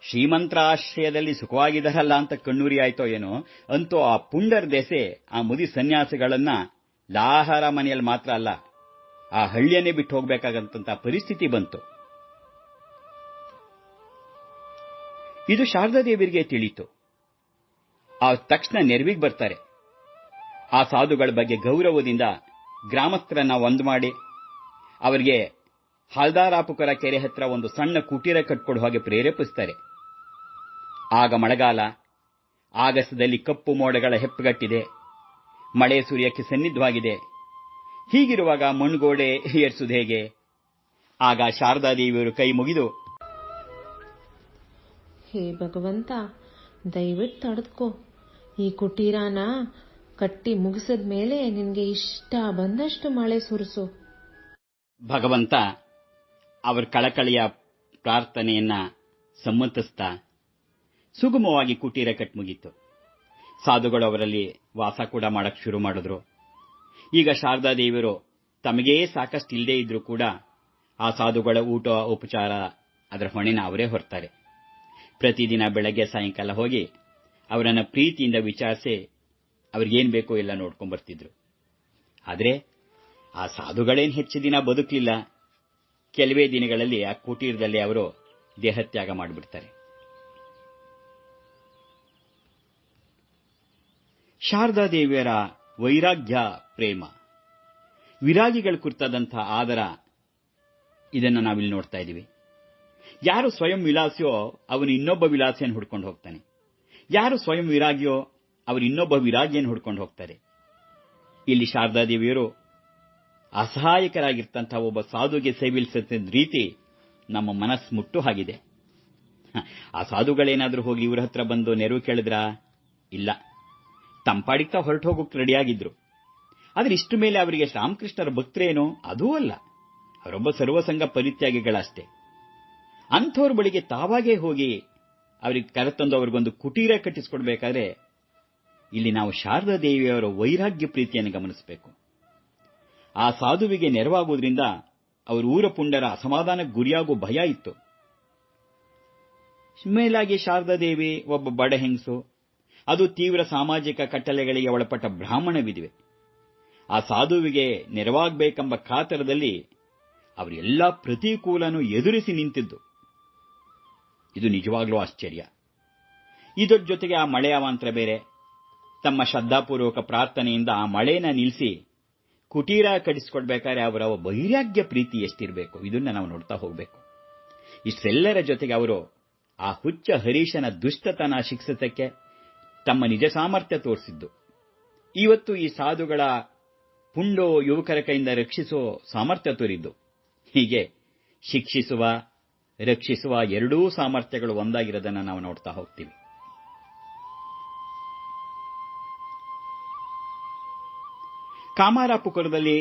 ಶ್ರೀಮಂತರ ಆಶ್ರಯದಲ್ಲಿ ಸುಖವಾಗಿದ್ದಾರಲ್ಲ ಅಂತ ಕಣ್ಣೂರಿ ಆಯ್ತೋ ಏನೋ. ಅಂತೂ ಆ ಪುಂಡರ ದೆಸೆ ಆ ಮುದಿ ಸನ್ಯಾಸಿಗಳನ್ನ ಲಾಹಾರ ಮನೆಯಲ್ಲಿ ಮಾತ್ರ ಅಲ್ಲ, ಆ ಹಳ್ಳಿಯನ್ನೇ ಬಿಟ್ಟು ಹೋಗಬೇಕಾಗಂತ ಪರಿಸ್ಥಿತಿ ಬಂತು. ಇದು ಶಾರದಾದೇವಿಯರಿಗೆ ತಿಳಿಯಿತು. ಆ ತಕ್ಷಣ ನೆರವಿಗೆ ಬರ್ತಾರೆ. ಆ ಸಾಧುಗಳ ಬಗ್ಗೆ ಗೌರವದಿಂದ ಗ್ರಾಮಸ್ಥರನ್ನ ಒಂದು ಮಾಡಿ ಅವರಿಗೆ ಹಾಲ್ದಾರಾಪುರ ಕೆರೆ ಹತ್ರ ಒಂದು ಸಣ್ಣ ಕುಟೀರ ಕಟ್ಕೊಡೋ ಹಾಗೆ ಪ್ರೇರೇಪಿಸ್ತಾರೆ. ಆಗ ಮಳೆಗಾಲ, ಆಗಸದಲ್ಲಿ ಕಪ್ಪು ಮೋಡಗಳ ಹೆಪ್ಪುಗಟ್ಟಿದೆ, ಮಳೆ ಸುರಿಯಕ್ಕೆ ಸನ್ನಿಧವಾಗಿದೆ. ಹೀಗಿರುವಾಗ ಮಣ್ಣುಗೋಡೆ ಏರ್ಸುವುದು ಹೇಗೆ? ಆಗ ಶಾರದಾದೇವಿಯವರು ಕೈ ಮುಗಿದು, ಹೇ ಭಗವಂತ, ದಯವಿಟ್ಟು ತಡೆದ್ಕೋ. ಈ ಕುಟೀರಾನ ಕಟ್ಟಿ ಮುಗಿಸಿದ ಮೇಲೆ ನಿನ್ಗೆ ಇಷ್ಟ ಬಂದಷ್ಟು ಮಳೆ ಸುರಿಸು. ಭಗವಂತ ಅವರ ಕಳಕಳಿಯ ಪ್ರಾರ್ಥನೆಯನ್ನ ಸಮ್ಮತಿಸ್ತಾ ಸುಗಮವಾಗಿ ಕುಟೀರ ಕಟ್ಮುಗಿತ್ತು. ಸಾಧುಗಳು ಅವರಲ್ಲಿ ವಾಸ ಕೂಡ ಮಾಡಕ್ ಶುರು ಮಾಡಿದ್ರು. ಈಗ ಶಾರದಾದೇವಿಯರು ತಮಗೇ ಸಾಕಷ್ಟು ಇಲ್ಲದೇ ಇದ್ರೂ ಕೂಡ ಆ ಸಾಧುಗಳ ಊಟ ಉಪಚಾರ ಅದರ ಹೊಣೆನ ಅವರೇ ಹೊರ್ತಾರೆ. ಪ್ರತಿದಿನ ಬೆಳಗ್ಗೆ ಸಾಯಂಕಾಲ ಹೋಗಿ ಅವರನ್ನ ಪ್ರೀತಿಯಿಂದ ವಿಚಾರಿಸಿ ಅವ್ರಿಗೇನ್ ಬೇಕೋ ಎಲ್ಲ ನೋಡ್ಕೊಂಡ್ ಬರ್ತಿದ್ರು. ಆದರೆ ಆ ಸಾಧುಗಳೇನು ಹೆಚ್ಚು ದಿನ ಬದುಕಲಿಲ್ಲ. ಕೆಲವೇ ದಿನಗಳಲ್ಲಿ ಆ ಕುಟೀರದಲ್ಲಿ ಅವರು ದೇಹತ್ಯಾಗ ಮಾಡಿಬಿಡ್ತಾರೆ. ಶಾರದಾದೇವಿಯರ ವೈರಾಗ್ಯ ಪ್ರೇಮ, ವಿರಾಗಿಗಳ ಕುರಿತಾದಂಥ ಆದರ, ಇದನ್ನು ನಾವಿಲ್ಲಿ ನೋಡ್ತಾ ಇದ್ದೀವಿ. ಯಾರು ಸ್ವಯಂ ವಿಲಾಸಿಯೋ ಅವನು ಇನ್ನೊಬ್ಬ ವಿಲಾಸಿಯನ್ನು ಹುಡ್ಕೊಂಡು ಹೋಗ್ತಾನೆ. ಯಾರು ಸ್ವಯಂ ವಿರಾಗಿಯೋ ಅವರು ಇನ್ನೊಬ್ಬ ವಿರಾಗಿಯನ್ನು ಹುಡ್ಕೊಂಡು ಹೋಗ್ತಾರೆ. ಇಲ್ಲಿ ಶಾರದಾದೇವಿಯರು ಅಸಹಾಯಕರಾಗಿರ್ತಂಥ ಒಬ್ಬ ಸಾಧುಗೆ ಸೇವಿಸಿದ ರೀತಿ ನಮ್ಮ ಮನಸ್ಸು ಮುಟ್ಟು ಹಾಗಿದೆ. ಆ ಸಾಧುಗಳೇನಾದ್ರೂ ಹೋಗಿ ಇವ್ರ ಹತ್ರ ಬಂದು ನೆರವು ಕೇಳಿದ್ರಾ? ಇಲ್ಲ, ತಂಪಾಡಿಗ್ತಾ ಹೊರಟು ಹೋಗೋಕೆ ರೆಡಿಯಾಗಿದ್ರು. ಆದ್ರೆ ಇಷ್ಟು ಮೇಲೆ ಅವರಿಗೆ ಶ್ರೀರಾಮಕೃಷ್ಣರ ಭಕ್ತರೇನೋ ಅದೂ ಅಲ್ಲ, ಅವರೊಬ್ಬ ಸರ್ವಸಂಗ ಪರಿತ್ಯಾಗಿಗಳಷ್ಟೇ. ಅಂಥವ್ರ ಬಳಿಗೆ ತಾವಾಗೇ ಹೋಗಿ ಅವರಿಗೆ ಕರೆತಂದು ಅವ್ರಿಗೊಂದು ಕುಟೀರ ಕಟ್ಟಿಸಿಕೊಡ್ಬೇಕಾದ್ರೆ ಇಲ್ಲಿ ನಾವು ಶಾರದಾದೇವಿಯವರ ವೈರಾಗ್ಯ ಪ್ರೀತಿಯನ್ನು ಗಮನಿಸಬೇಕು. ಆ ಸಾಧುವಿಗೆ ನೆರವಾಗುವುದರಿಂದ ಅವರ ಊರ ಪುಂಡರ ಅಸಮಾಧಾನಕ್ಕೆ ಗುರಿಯಾಗುವ ಭಯ ಇತ್ತು. ಮೇಲಾಗಿ ಶಾರದಾದೇವಿ ಒಬ್ಬ ಬಡ ಹೆಂಗಸು, ಅದು ತೀವ್ರ ಸಾಮಾಜಿಕ ಕಟ್ಟಳೆಗಳಿಗೆ ಒಳಪಟ್ಟ ಬ್ರಾಹ್ಮಣ ವಿಧವೆ. ಆ ಸಾಧುವಿಗೆ ನೆರವಾಗಬೇಕೆಂಬ ಕಾತರದಲ್ಲಿ ಅವರೆಲ್ಲ ಪ್ರತಿಕೂಲನೂ ಎದುರಿಸಿ ನಿಂತಿದ್ದು. ಇದು ನಿಜವಾಗ್ಲೂ ಆಶ್ಚರ್ಯ. ಇದರ ಜೊತೆಗೆ ಆ ಮಳೆಯ ಅವಾಂತರ ಬೇರೆ. ತಮ್ಮ ಶ್ರದ್ಧಾಪೂರ್ವಕ ಪ್ರಾರ್ಥನೆಯಿಂದ ಆ ಮಳೆನ ನಿಲ್ಲಿಸಿ ಕುಟೀರ ಕಟ್ಟಿಸಿಕೊಡ್ಬೇಕಾದ್ರೆ ಅವರ ವೈರಾಗ್ಯ ಪ್ರೀತಿ ಎಷ್ಟಿರಬೇಕು, ಇದನ್ನ ನಾವು ನೋಡ್ತಾ ಹೋಗಬೇಕು. ಇಷ್ಟೆಲ್ಲರ ಜೊತೆಗೆ ಅವರು ಆ ಹುಚ್ಚ ಹರೀಶನ ದುಷ್ಟತನ ಶಿಕ್ಷಿಸಕ್ಕೆ ತಮ್ಮ ನಿಜ ಸಾಮರ್ಥ್ಯ ತೋರಿಸಿದ್ದು. ಇವತ್ತು ಈ ಸಾಧುಗಳ ಪುಂಡೋ ಯುವಕರ ಕೈಯಿಂದ ರಕ್ಷಿಸುವ ಸಾಮರ್ಥ್ಯ ತೋರಿದ್ದು. ಹೀಗೆ ಶಿಕ್ಷಿಸುವ, ರಕ್ಷಿಸುವ ಎರಡೂ ಸಾಮರ್ಥ್ಯಗಳು ಒಂದಾಗಿರೋದನ್ನು ನಾವು ನೋಡ್ತಾ ಹೋಗ್ತೀವಿ. ಕಾಮಾರಪುರದಲ್ಲಿ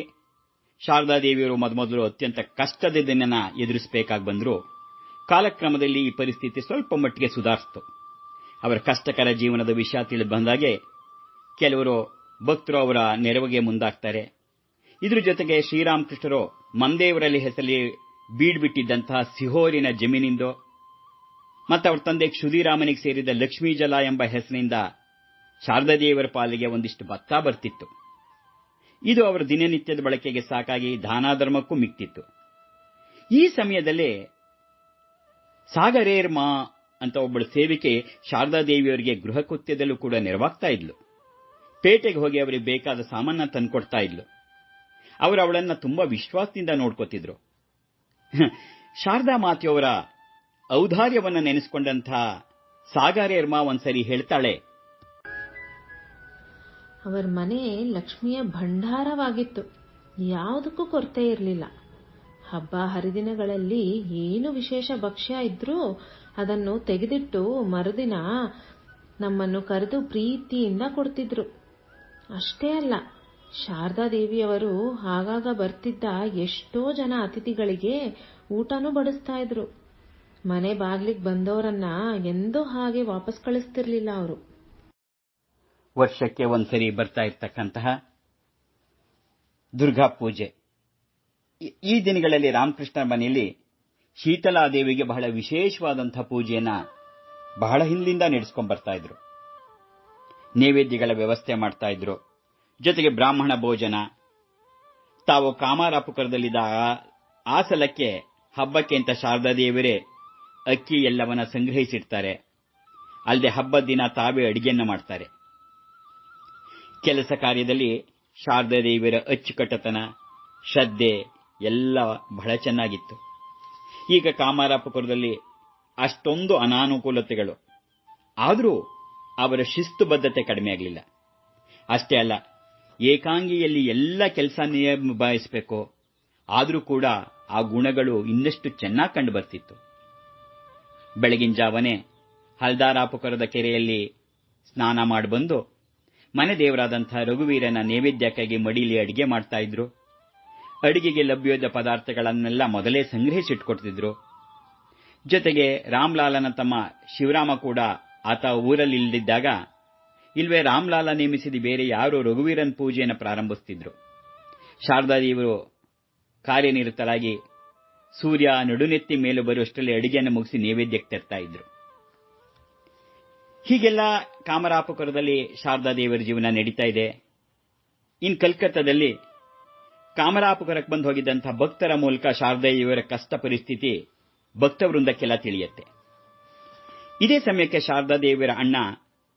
ಶಾರದಾದೇವಿಯರು ಮೊದಲು ಅತ್ಯಂತ ಕಷ್ಟದ ದಿನನ ಎದುರಿಸಬೇಕಾಗಿ ಬಂದರೂ ಕಾಲಕ್ರಮದಲ್ಲಿ ಈ ಪರಿಸ್ಥಿತಿ ಸ್ವಲ್ಪ ಮಟ್ಟಿಗೆ ಸುಧಾರಿಸಿತು. ಅವರ ಕಷ್ಟಕರ ಜೀವನದ ವಿಷಯ ತಿಳಿದು ಬಂದಾಗೆ ಕೆಲವರು ಭಕ್ತರು ಅವರ ನೆರವಿಗೆ ಮುಂದಾಗ್ತಾರೆ. ಇದ್ರ ಜೊತೆಗೆ ಶ್ರೀರಾಮಕೃಷ್ಣರು ಮಂದೇವರಲ್ಲಿ ಹೆಸರಲ್ಲಿ ಬೀಡ್ಬಿಟ್ಟಿದ್ದಂತಹ ಸಿಹೋರಿನ ಜಮೀನಿಂದೋ ಮತ್ತು ಅವರ ತಂದೆ ಕ್ಷುದಿರಾಮನಿಗೆ ಸೇರಿದ ಲಕ್ಷ್ಮೀ ಜಲ ಎಂಬ ಹೆಸರಿನಿಂದ ಶಾರದಾದೇವಿಯರ ಪಾಲಿಗೆ ಒಂದಿಷ್ಟು ಭತ್ತ ಬರ್ತಿತ್ತು. ಇದು ಅವರ ದಿನನಿತ್ಯದ ಬಳಕೆಗೆ ಸಾಕಾಗಿ ದಾನಾಧರ್ಮಕ್ಕೂ ಮಿಕ್ತಿತ್ತು. ಈ ಸಮಯದಲ್ಲೇ ಸಾಗರೇರ್ ಮಾ ಅಂತ ಒಬ್ಬಳು ಸೇವಿಕೆ ಶಾರದಾದೇವಿಯವರಿಗೆ ಗೃಹ ಕೃತ್ಯದಲ್ಲೂ ಕೂಡ ನೆರವಾಗ್ತಾ ಇದ್ಲು. ಪೇಟೆಗೆ ಹೋಗಿ ಅವರಿಗೆ ಬೇಕಾದ ಸಾಮಾನ ತಂದುಕೊಡ್ತಾ ಇದ್ಲು. ಅವರು ಅವಳನ್ನ ತುಂಬಾ ವಿಶ್ವಾಸದಿಂದ ನೋಡ್ಕೋತಿದ್ರು. ಶಾರದಾ ಮಾತೆಯವರ ಔದಾರ್ಯವನ್ನು ನೆನೆಸಿಕೊಂಡಂಥ ಸಾಗರೇರ್ ಮಾ ಒಂದ್ಸರಿ ಹೇಳ್ತಾಳೆ, ಅವರ ಮನೆ ಲಕ್ಷ್ಮಿಯ ಭಂಡಾರವಾಗಿತ್ತು. ಯಾವುದಕ್ಕೂ ಕೊರತೆ ಇರಲಿಲ್ಲ. ಹಬ್ಬ ಹರಿದಿನಗಳಲ್ಲಿ ಏನು ವಿಶೇಷ ಭಕ್ಷ್ಯ ಇದ್ರೂ ಅದನ್ನು ತೆಗೆದಿಟ್ಟು ಮರುದಿನ ನಮ್ಮನ್ನು ಕರೆದು ಪ್ರೀತಿಯಿಂದ ಕೊಡ್ತಿದ್ರು. ಅಷ್ಟೇ ಅಲ್ಲ, ಶಾರದಾದೇವಿಯವರು ಆಗಾಗ ಬರ್ತಿದ್ದ ಎಷ್ಟೋ ಜನ ಅತಿಥಿಗಳಿಗೆ ಊಟನೂ ಬಡಿಸ್ತಾ ಇದ್ರು. ಮನೆ ಬಾಗ್ಲಿಗೆ ಬಂದವರನ್ನ ಎಂದೂ ಹಾಗೆ ವಾಪಸ್ ಕಳಿಸ್ತಿರ್ಲಿಲ್ಲ ಅವರು. ವರ್ಷಕ್ಕೆ ಒಂದ್ಸರಿ ಬರ್ತಾ ಇರ್ತಕ್ಕಂತಹ ದುರ್ಗಾ ಪೂಜೆ, ಈ ದಿನಗಳಲ್ಲಿ ರಾಮಕೃಷ್ಣ ಮನೆಯಲ್ಲಿ ಶೀತಲಾದೇವಿಗೆ ಬಹಳ ವಿಶೇಷವಾದಂತಹ ಪೂಜೆಯನ್ನ ಬಹಳ ಹಿಂದಿಂದ ನಡೆಸ್ಕೊಂಡ್ ಬರ್ತಾ ಇದ್ರು. ನೈವೇದ್ಯಗಳ ವ್ಯವಸ್ಥೆ ಮಾಡ್ತಾ ಇದ್ರು. ಜೊತೆಗೆ ಬ್ರಾಹ್ಮಣ ಭೋಜನ. ತಾವು ಕಾಮಾರಪುರದಲ್ಲಿದ್ದ ಆ ಸಲಕ್ಕೆ ಹಬ್ಬಕ್ಕೆ ಅಂತ ಶಾರದಾದೇವಿಯರೇ ಅಕ್ಕಿ ಎಲ್ಲವನ್ನ ಸಂಗ್ರಹಿಸಿಡ್ತಾರೆ. ಅಲ್ಲದೆ ಹಬ್ಬದ ದಿನ ತಾವೇ ಅಡಿಗೆಯನ್ನು ಮಾಡ್ತಾರೆ. ಕೆಲಸ ಕಾರ್ಯದಲ್ಲಿ ಶಾರದಾದೇವಿಯರ ಅಚ್ಚುಕಟ್ಟತನ, ಶ್ರದ್ಧೆ ಎಲ್ಲ ಬಹಳ ಚೆನ್ನಾಗಿತ್ತು. ಈಗ ಕಾಮಾರಪುರದಲ್ಲಿ ಅಷ್ಟೊಂದು ಅನಾನುಕೂಲತೆಗಳು ಆದರೂ ಅವರ ಶಿಸ್ತುಬದ್ಧತೆ ಕಡಿಮೆ ಆಗಲಿಲ್ಲ. ಅಷ್ಟೇ ಅಲ್ಲ, ಏಕಾಂಗಿಯಲ್ಲಿ ಎಲ್ಲ ಕೆಲಸ ನಿಭಾಯಿಸಬೇಕು. ಆದರೂ ಕೂಡ ಆ ಗುಣಗಳು ಇನ್ನಷ್ಟು ಚೆನ್ನಾಗಿ ಕಂಡು ಬರ್ತಿತ್ತು. ಬೆಳಗಿನ ಜಾವನೆ ಹಲ್ದಾರಾಪುರದ ಕೆರೆಯಲ್ಲಿ ಸ್ನಾನ ಮಾಡಿ ಬಂದು ಮನೆ ದೇವರಾದಂಥ ರಘುವೀರನ ನೈವೇದ್ಯಕ್ಕಾಗಿ ಮಡಿಲಿ ಅಡಿಗೆ ಮಾಡ್ತಾ ಇದ್ರು. ಅಡಿಗೆಗೆ ಲಭ್ಯವಾದ ಪದಾರ್ಥಗಳನ್ನೆಲ್ಲ ಮೊದಲೇ ಸಂಗ್ರಹಿಸಿಟ್ಕೊಡ್ತಿದ್ರು. ಜೊತೆಗೆ ರಾಮ್ಲಾಲನ ತಮ್ಮ ಶಿವರಾಮ ಕೂಡ ಆತ ಊರಲ್ಲಿಲ್ಲದಿದ್ದಾಗ ಇಲ್ವೇ ರಾಮ್ಲಾಲ ನೇಮಿಸಿದ ಬೇರೆ ಯಾರೋ ರಘುವೀರನ್ ಪೂಜೆಯನ್ನು ಪ್ರಾರಂಭಿಸುತ್ತಿದ್ರು. ಶಾರದಾದೇವಿಯವರು ಕಾರ್ಯನಿರತರಾಗಿ ಸೂರ್ಯ ನಡುನೆತ್ತಿ ಮೇಲೆ ಬರುವಷ್ಟರಲ್ಲಿ ಅಡಿಗೆಯನ್ನು ಮುಗಿಸಿ ನೈವೇದ್ಯಕ್ಕೆ ತರ್ತಾ ಇದ್ರು. ಹೀಗೆಲ್ಲ ಕಾಮರಾಪುರದಲ್ಲಿ ಶಾರದಾದೇವಿಯರ ಜೀವನ ನಡೀತಾ ಇದೆ. ಇನ್ನು ಕಲ್ಕತ್ತಾದಲ್ಲಿ ಕಾಮರಾಪುರಕ್ಕೆ ಬಂದು ಹೋಗಿದ್ದಂಥ ಭಕ್ತರ ಮೂಲಕ ಶಾರದಾದೇವಿಯರ ಕಷ್ಟ ಪರಿಸ್ಥಿತಿ ಭಕ್ತವೃಂದಕ್ಕೆಲ್ಲ ತಿಳಿಯುತ್ತೆ. ಇದೇ ಸಮಯಕ್ಕೆ ಶಾರದಾದೇವಿಯರ ಅಣ್ಣ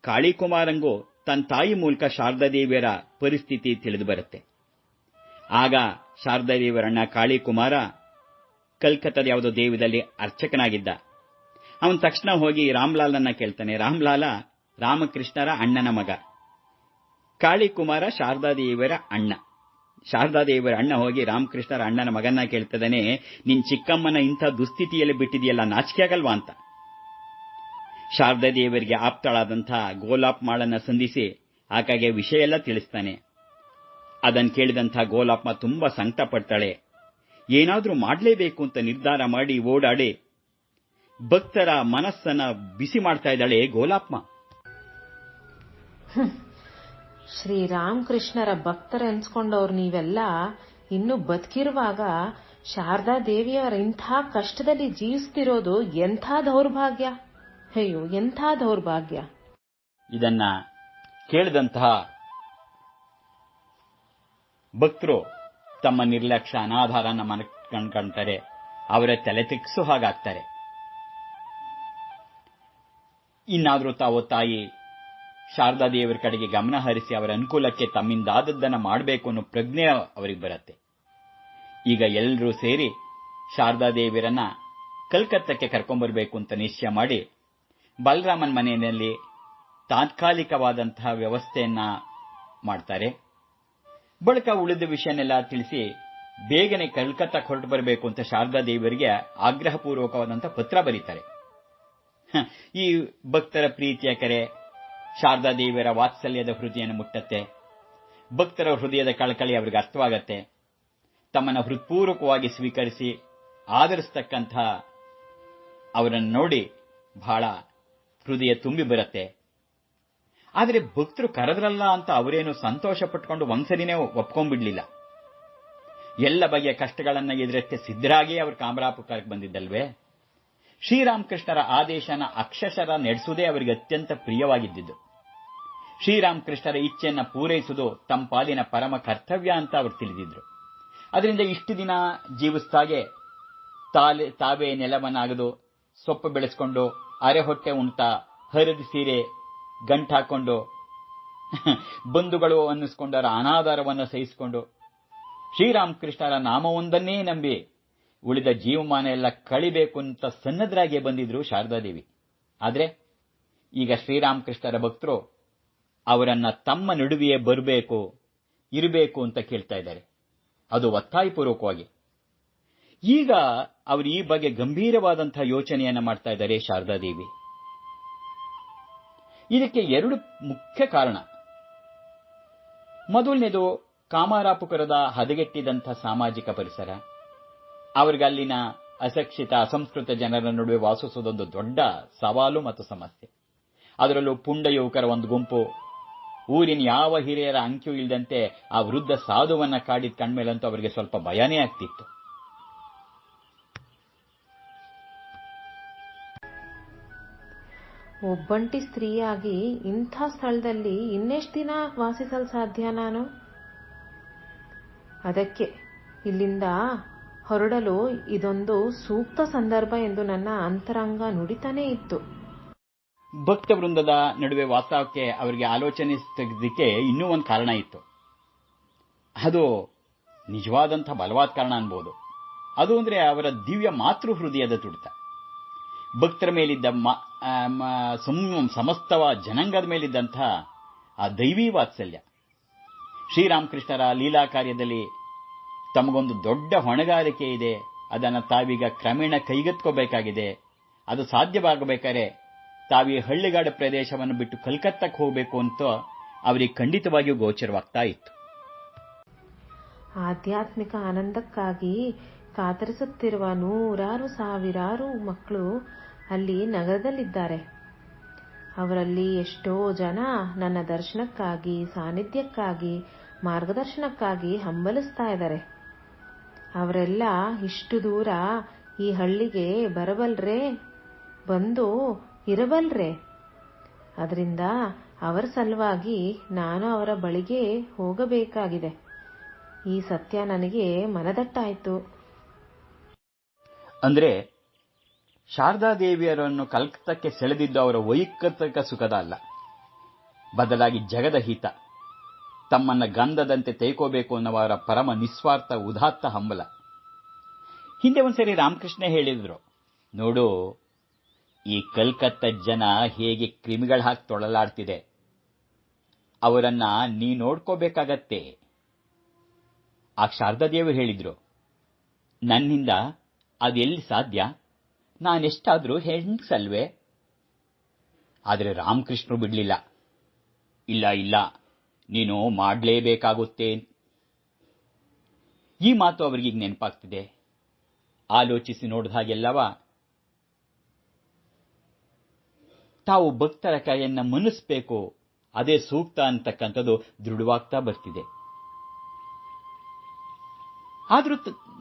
ಕಾಳಿಕುಮಾರಂಗೂ ತನ್ನ ತಾಯಿ ಮೂಲಕ ಶಾರದಾದೇವಿಯರ ಪರಿಸ್ಥಿತಿ ತಿಳಿದು ಬರುತ್ತೆ. ಆಗ ಶಾರದಾದೇವಿಯರ ಅಣ್ಣ ಕಾಳಿಕುಮಾರ ಕಲ್ಕತ್ತಾದ ಯಾವುದೋ ದೇವದಲ್ಲಿ ಅರ್ಚಕನಾಗಿದ್ದ. ಅವನು ತಕ್ಷಣ ಹೋಗಿ ರಾಮ್ಲಾಲನ್ನ ಕೇಳ್ತಾನೆ. ರಾಮ್ಲಾಲ ರಾಮಕೃಷ್ಣರ ಅಣ್ಣನ ಮಗ, ಕಾಳಿಕುಮಾರ ಶಾರದಾದೇವಿಯರ ಅಣ್ಣ. ಶಾರದಾದೇವಿಯರ ಅಣ್ಣ ಹೋಗಿ ರಾಮಕೃಷ್ಣರ ಅಣ್ಣನ ಮಗನ್ನ ಕೇಳ್ತದಾನೆ, ನಿನ್ ಚಿಕ್ಕಮ್ಮನ ಇಂಥ ದುಸ್ಥಿತಿಯಲ್ಲಿ ಬಿಟ್ಟಿದೆಯಲ್ಲ, ನಾಚಿಕೆ ಆಗಲ್ವಾ ಅಂತ. ಶಾರದಾದೇವಿಯರಿಗೆ ಆಪ್ತಳಾದಂಥ ಗೋಲಾಪ್ಮಾಳನ್ನ ಸಂಧಿಸಿ ಆಕೆಗೆ ವಿಷಯ ಎಲ್ಲ ತಿಳಿಸ್ತಾನೆ. ಅದನ್ನು ಕೇಳಿದಂಥ ಗೋಲಾಪ್ಮ ತುಂಬಾ ಸಂಕಟ ಪಡ್ತಾಳೆ. ಏನಾದ್ರೂ ಮಾಡಲೇಬೇಕು ಅಂತ ನಿರ್ಧಾರ ಮಾಡಿ ಓಡಾಡಿ ಭಕ್ತರ ಮನಸ್ಸನ್ನ ಬಿಸಿ ಮಾಡ್ತಾ ಇದ್ದಾಳೆ ಗೋಲಾಪ್ಮ. ಶ್ರೀರಾಮಕೃಷ್ಣರ ಭಕ್ತರ ಎನ್ಸ್ಕೊಂಡವ್ರು ನೀವೆಲ್ಲ ಇನ್ನು ಬದುಕಿರುವಾಗ ಶಾರದಾದೇವಿಯವರ ಇಂಥ ಕಷ್ಟದಲ್ಲಿ ಜೀವಿಸ್ತಿರೋದು ಎಂಥ ದೌರ್ಭಾಗ್ಯ. ಅಯ್ಯೋ, ಎಂಥ ದೌರ್ಭಾಗ್ಯ. ಇದನ್ನ ಕೇಳಿದಂತಹ ಭಕ್ತರು ತಮ್ಮ ನಿರ್ಲಕ್ಷ್ಯ ಅನಾಧಾರನ ಕಂಡ್ಕೊಂತಾರೆ. ಅವರ ತಲೆ ತಿಕ್ಸು ಹಾಗಾಗ್ತಾರೆ. ಇನ್ನಾದರೂ ತಾವು ತಾಯಿ ಶಾರದಾದೇವಿಯರ ಕಡೆಗೆ ಗಮನ ಹರಿಸಿ ಅವರ ಅನುಕೂಲಕ್ಕೆ ತಮ್ಮಿಂದಾದದ್ದನ್ನು ಮಾಡಬೇಕು ಅನ್ನೋ ಪ್ರಜ್ಞೆ ಅವರಿಗೆ ಬರುತ್ತೆ. ಈಗ ಎಲ್ಲರೂ ಸೇರಿ ಶಾರದಾದೇವಿಯರನ್ನ ಕಲ್ಕತ್ತಕ್ಕೆ ಕರ್ಕೊಂಡ್ಬರ್ಬೇಕು ಅಂತ ನಿಶ್ಚಯ ಮಾಡಿ ಬಲರಾಮನ್ ಮನೆಯಲ್ಲಿ ತಾತ್ಕಾಲಿಕವಾದಂತಹ ವ್ಯವಸ್ಥೆಯನ್ನ ಮಾಡ್ತಾರೆ. ಬಳಿಕ ಉಳಿದ ವಿಷಯನೆಲ್ಲ ತಿಳಿಸಿ ಬೇಗನೆ ಕಲ್ಕತ್ತಾಕ್ಕೆ ಹೊರಟು ಬರಬೇಕು ಅಂತ ಶಾರದಾದೇವಿಯರಿಗೆ ಆಗ್ರಹಪೂರ್ವಕವಾದಂತಹ ಪತ್ರ ಬರೀತಾರೆ. ಈ ಭಕ್ತರ ಪ್ರೀತಿಯ ಕರೆ ಶಾರದಾದೇವಿಯರ ವಾತ್ಸಲ್ಯದ ಹೃದಯನ ಮುಟ್ಟತ್ತೆ. ಭಕ್ತರ ಹೃದಯದ ಕಳಕಳಿ ಅವರಿಗೆ ಅರ್ಥವಾಗತ್ತೆ. ತಮ್ಮನ್ನು ಹೃತ್ಪೂರ್ವಕವಾಗಿ ಸ್ವೀಕರಿಸಿ ಆದರಿಸತಕ್ಕಂಥ ಅವರನ್ನು ನೋಡಿ ಬಹಳ ಹೃದಯ ತುಂಬಿ ಬರುತ್ತೆ. ಆದರೆ ಭಕ್ತರು ಕರೆದ್ರಲ್ಲ ಅಂತ ಅವರೇನು ಸಂತೋಷ ಪಟ್ಕೊಂಡು ಒಂದ್ಸರಿನೇ ಒಪ್ಕೊಂಡ್ಬಿಡ್ಲಿಲ್ಲ. ಎಲ್ಲ ಬಗೆಯ ಕಷ್ಟಗಳನ್ನ ಎದುರಕ್ಕೆ ಸಿದ್ಧರಾಗಿ ಅವರು ಕಾಮರಾಪುರಕ್ಕೆ ಬಂದಿದ್ದಲ್ವೇ. ಶ್ರೀರಾಮಕೃಷ್ಣರ ಆದೇಶನ ಅಕ್ಷರಶಃ ನಡೆಸುವುದೇ ಅವರಿಗೆ ಅತ್ಯಂತ ಪ್ರಿಯವಾಗಿದ್ದಿದ್ದು. ಶ್ರೀರಾಮಕೃಷ್ಣರ ಇಚ್ಛೆಯನ್ನ ಪೂರೈಸುವುದು ತಮ್ಮ ಪಾಲಿನ ಪರಮ ಕರ್ತವ್ಯ ಅಂತ ಅವರು ತಿಳಿದಿದ್ರು. ಅದರಿಂದ ಇಷ್ಟು ದಿನ ಜೀವಿಸ್ತಾಗೆ ತಾವೇ ನೆಲವನ್ನಾಗದು, ಸೊಪ್ಪು ಬೆಳೆಸ್ಕೊಂಡು, ಅರೆ ಹೊಟ್ಟೆ ಉಣ್ತಾ, ಹರಿದ ಸೀರೆ ಗಂಟಾಕೊಂಡು, ಬಂಧುಗಳು ಅನ್ನಿಸ್ಕೊಂಡರ ಅನಾಧಾರವನ್ನು ಸಹಿಸಿಕೊಂಡು ಶ್ರೀರಾಮಕೃಷ್ಣರ ನಾಮವೊಂದನ್ನೇ ನಂಬಿ ಉಳಿದ ಜೀವಮಾನ ಎಲ್ಲ ಕಳಿಬೇಕು ಅಂತ ಸನ್ನದ್ಧರಾಗಿ ಬಂದಿದ್ರು ಶಾರದಾದೇವಿ. ಆದರೆ ಈಗ ಶ್ರೀರಾಮಕೃಷ್ಣರ ಭಕ್ತರು ಅವರನ್ನ ತಮ್ಮ ನಡುವೆಯೇ ಬರಬೇಕು, ಇರಬೇಕು ಅಂತ ಕೇಳ್ತಾ ಇದ್ದಾರೆ. ಅದು ಒತ್ತಾಯಪೂರ್ವಕವಾಗಿ. ಈಗ ಅವರು ಈ ಬಗ್ಗೆ ಗಂಭೀರವಾದಂತಹ ಯೋಚನೆಯನ್ನ ಮಾಡ್ತಾ ಇದ್ದಾರೆ ಶಾರದಾದೇವಿ. ಇದಕ್ಕೆ ಎರಡು ಮುಖ್ಯ ಕಾರಣ. ಮೊದಲನೇದು ಕಾಮರಾಪುರದ ಹದಗೆಟ್ಟಿದಂಥ ಸಾಮಾಜಿಕ ಪರಿಸರ. ಅವರಿಗೆ ಅಲ್ಲಿನ ಅಶಿಕ್ಷಿತ ಅಸಂಸ್ಕೃತ ಜನರ ನಡುವೆ ವಾಸಿಸುವುದೊಂದು ದೊಡ್ಡ ಸವಾಲು ಮತ್ತು ಸಮಸ್ಯೆ. ಅದರಲ್ಲೂ ಪುಂಡ ಯುವಕರ ಒಂದು ಗುಂಪು ಊರಿನ ಯಾವ ಹಿರಿಯರ ಅಂಕ್ಯೂ ಇಲ್ಲದಂತೆ ಆ ವೃದ್ಧ ಸಾಧುವನ್ನ ಕಾಡಿದ ಕಣ್ಮೇಲಂತೂ ಅವರಿಗೆ ಸ್ವಲ್ಪ ಭಯನೇ ಆಗ್ತಿತ್ತು. ಒಬ್ಬಂಟಿ ಸ್ತ್ರೀಯಾಗಿ ಇಂಥ ಸ್ಥಳದಲ್ಲಿ ಇನ್ನೆಷ್ಟು ದಿನ ವಾಸಿಸಲು ಸಾಧ್ಯ ನಾನು? ಅದಕ್ಕೆ ಇಲ್ಲಿಂದ ಹೊರಡಲು ಇದೊಂದು ಸೂಕ್ತ ಸಂದರ್ಭ ಎಂದು ನನ್ನ ಅಂತರಂಗ ನುಡಿತಾನೇ ಇತ್ತು. ಭಕ್ತ ವೃಂದದ ನಡುವೆ ವಾಸ್ತವಕ್ಕೆ ಅವರಿಗೆ ಆಲೋಚನೆ ತೆಗೆದಕ್ಕೆ ಇನ್ನೂ ಒಂದು ಕಾರಣ ಇತ್ತು. ಅದು ನಿಜವಾದಂಥ ಬಲವಾದ ಕಾರಣ ಅನ್ಬೋದು. ಅದು ಅಂದ್ರೆ ಅವರ ದಿವ್ಯ ಮಾತೃ ಹೃದಯದ ತುಡಿತ. ಭಕ್ತರ ಮೇಲಿದ್ದ ಸಮಸ್ತ ಜನಾಂಗದ ಮೇಲಿದ್ದಂಥ ಆ ದೈವೀ ವಾತ್ಸಲ್ಯ. ಶ್ರೀರಾಮಕೃಷ್ಣರ ಲೀಲಾ ಕಾರ್ಯದಲ್ಲಿ ತಮಗೊಂದು ದೊಡ್ಡ ಹೊಣೆಗಾರಿಕೆ ಇದೆ. ಅದನ್ನು ತಾವೀಗ ಕ್ರಮೇಣ ಕೈಗೆತ್ಕೋಬೇಕಾಗಿದೆ. ಅದು ಸಾಧ್ಯವಾಗಬೇಕಾದ್ರೆ ತಾವೀ ಹಳ್ಳಿಗಾಡು ಪ್ರದೇಶವನ್ನು ಬಿಟ್ಟು ಕಲ್ಕತ್ತಕ್ಕೆ ಹೋಗಬೇಕು ಅಂತ ಅವರಿಗೆ ಖಂಡಿತವಾಗಿಯೂ ಗೋಚರವಾಗ್ತಾ ಇತ್ತು. ಆಧ್ಯಾತ್ಮಿಕ ಆನಂದಕ್ಕಾಗಿ ಕಾತರಿಸುತ್ತಿರುವ ನೂರಾರು ಸಾವಿರಾರು ಮಕ್ಕಳು ಅಲ್ಲಿ ನಗರದಲ್ಲಿದ್ದಾರೆ. ಅವರಲ್ಲಿ ಎಷ್ಟೋ ಜನ ನನ್ನ ದರ್ಶನಕ್ಕಾಗಿ, ಸಾನ್ನಿಧ್ಯಕ್ಕಾಗಿ, ಮಾರ್ಗದರ್ಶನಕ್ಕಾಗಿ ಹಂಬಲಿಸ್ತಾ ಇದ್ದಾರೆ. ಅವರೆಲ್ಲ ಇಷ್ಟು ದೂರ ಈ ಹಳ್ಳಿಗೆ ಬರಬಲ್ರೇ, ಬಂದು ಇರಬಲ್ರೇ. ಅದರಿಂದ ಅವರ ಸಲುವಾಗಿ ನಾನು ಅವರ ಬಳಿಗೆ ಹೋಗಬೇಕಾಗಿದೆ. ಈ ಸತ್ಯ ನನಗೆ ಮನದಟ್ಟಾಯಿತು. ಅಂದ್ರೆ ಶಾರದಾದೇವಿಯರನ್ನು ಕಲ್ಕತ್ತಕ್ಕೆ ಸೆಳೆದಿದ್ದು ಅವರ ವೈಯಕ್ತಿಕ ಸುಖದ ಅಲ್ಲ, ಬದಲಾಗಿ ಜಗದ ಹಿತ, ತಮ್ಮನ್ನ ಗಂಧದಂತೆ ತೈಕೋಬೇಕು ಅನ್ನುವರ ಪರಮ ನಿಸ್ವಾರ್ಥ ಉದಾತ್ತ ಹಂಬಲ. ಹಿಂದೆ ಒಂದ್ಸರಿ ರಾಮಕೃಷ್ಣ ಹೇಳಿದ್ರು, ನೋಡು, ಈ ಕಲ್ಕತ್ತ ಜನ ಹೇಗೆ ಕ್ರಿಮಿಗಳ ಹಾಕಿ ತೊಳಲಾಡ್ತಿದೆ, ಅವರನ್ನ ನೀ ನೋಡ್ಕೋಬೇಕಾಗತ್ತೆ. ಆ ಶಾರದಾದೇವರು ಹೇಳಿದ್ರು, ನನ್ನಿಂದ ಅದೆಲ್ಲಿ ಸಾಧ್ಯ, ನಾನೆಷ್ಟಾದ್ರೂ ಹೆಣ್ಸಲ್ವೇ? ಆದರೆ ರಾಮಕೃಷ್ಣರು ಬಿಡ್ಲಿಲ್ಲ. ಇಲ್ಲ ಇಲ್ಲ, ನೀನು ಮಾಡಲೇಬೇಕಾಗುತ್ತೆ. ಈ ಮಾತು ಅವರಿಗೀಗ ನೆನಪಾಗ್ತಿದೆ. ಆಲೋಚಿಸಿ ನೋಡಿದ ಹಾಗೆಲ್ಲವ ತಾವು ಭಕ್ತರ ಕೈಯನ್ನ ಮನ್ನಿಸಬೇಕು, ಅದೇ ಸೂಕ್ತ ಅಂತಕ್ಕಂಥದ್ದು ದೃಢವಾಗ್ತಾ ಬರ್ತಿದೆ. ಆದ್ರೂ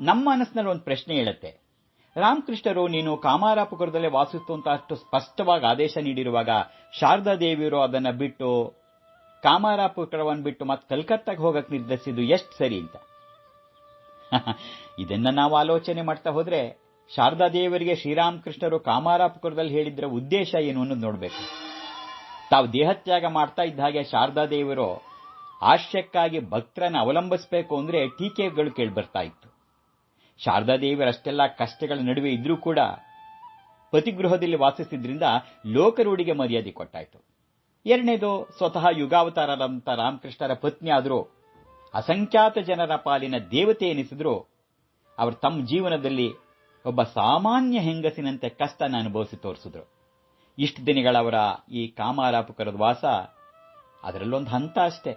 ನಮ್ಮ ಮನಸ್ಸಿನಲ್ಲಿ ಒಂದು ಪ್ರಶ್ನೆ ಹೇಳುತ್ತೆ, ರಾಮಕೃಷ್ಣರು ನೀನು ಕಾಮಾರಾಪುರದಲ್ಲೇ ವಾಸಿಸ್ತು ಅಂತ ಅಷ್ಟು ಸ್ಪಷ್ಟವಾಗಿ ಆದೇಶ ನೀಡಿರುವಾಗ ಶಾರದಾದೇವಿಯರು ಅದನ್ನ ಬಿಟ್ಟು, ಕಾಮಾರಾಪುರವನ್ನು ಬಿಟ್ಟು ಮತ್ತೆ ಕಲ್ಕತ್ತಾಗೆ ಹೋಗಕ್ಕೆ ನಿರ್ಧರಿಸಿದ್ದು ಎಷ್ಟು ಸರಿ ಅಂತ ಇದನ್ನ ನಾವು ಆಲೋಚನೆ ಮಾಡ್ತಾ ಹೋದ್ರೆ ಶಾರದಾದೇವರಿಗೆ ಶ್ರೀರಾಮಕೃಷ್ಣರು ಕಾಮಾರಾಪುರದಲ್ಲಿ ಹೇಳಿದ್ರ ಉದ್ದೇಶ ಏನು ಅನ್ನೋದು ನೋಡಬೇಕು. ತಾವು ದೇಹತ್ಯಾಗ ಮಾಡ್ತಾ ಇದ್ದ ಹಾಗೆ ಶಾರದಾದೇವರು ಆಶ್ಯಕ್ಕಾಗಿ ಭಕ್ತರನ್ನು ಅವಲಂಬಿಸಬೇಕು ಅಂದ್ರೆ ಟೀಕೆಗಳು ಕೇಳಿಬರ್ತಾ ಇತ್ತು. ಶಾರದಾದೇವಿಯರಷ್ಟೆಲ್ಲ ಕಷ್ಟಗಳ ನಡುವೆ ಇದ್ರೂ ಕೂಡ ಪತಿಗೃಹದಲ್ಲಿ ವಾಸಿಸಿದ್ರಿಂದ ಲೋಕರೂಢಿಗೆ ಮರ್ಯಾದೆ ಕೊಟ್ಟಾಯಿತು. ಎರಡನೇದು, ಸ್ವತಃ ಯುಗಾವತಾರರಂತ ರಾಮಕೃಷ್ಣರ ಪತ್ನಿ ಆದರೂ ಅಸಂಖ್ಯಾತ ಜನರ ಪಾಲಿನ ದೇವತೆ ಎನಿಸಿದ್ರು ಅವರು ತಮ್ಮ ಜೀವನದಲ್ಲಿ ಒಬ್ಬ ಸಾಮಾನ್ಯ ಹೆಂಗಸಿನಂತೆ ಕಷ್ಟನ ಅನುಭವಿಸಿ ತೋರಿಸಿದ್ರು. ಇಷ್ಟು ದಿನಗಳವರ ಈ ಕಾಮಾರಾಪುರದ ವಾಸ ಅದರಲ್ಲೊಂದು ಹಂತ ಅಷ್ಟೇ.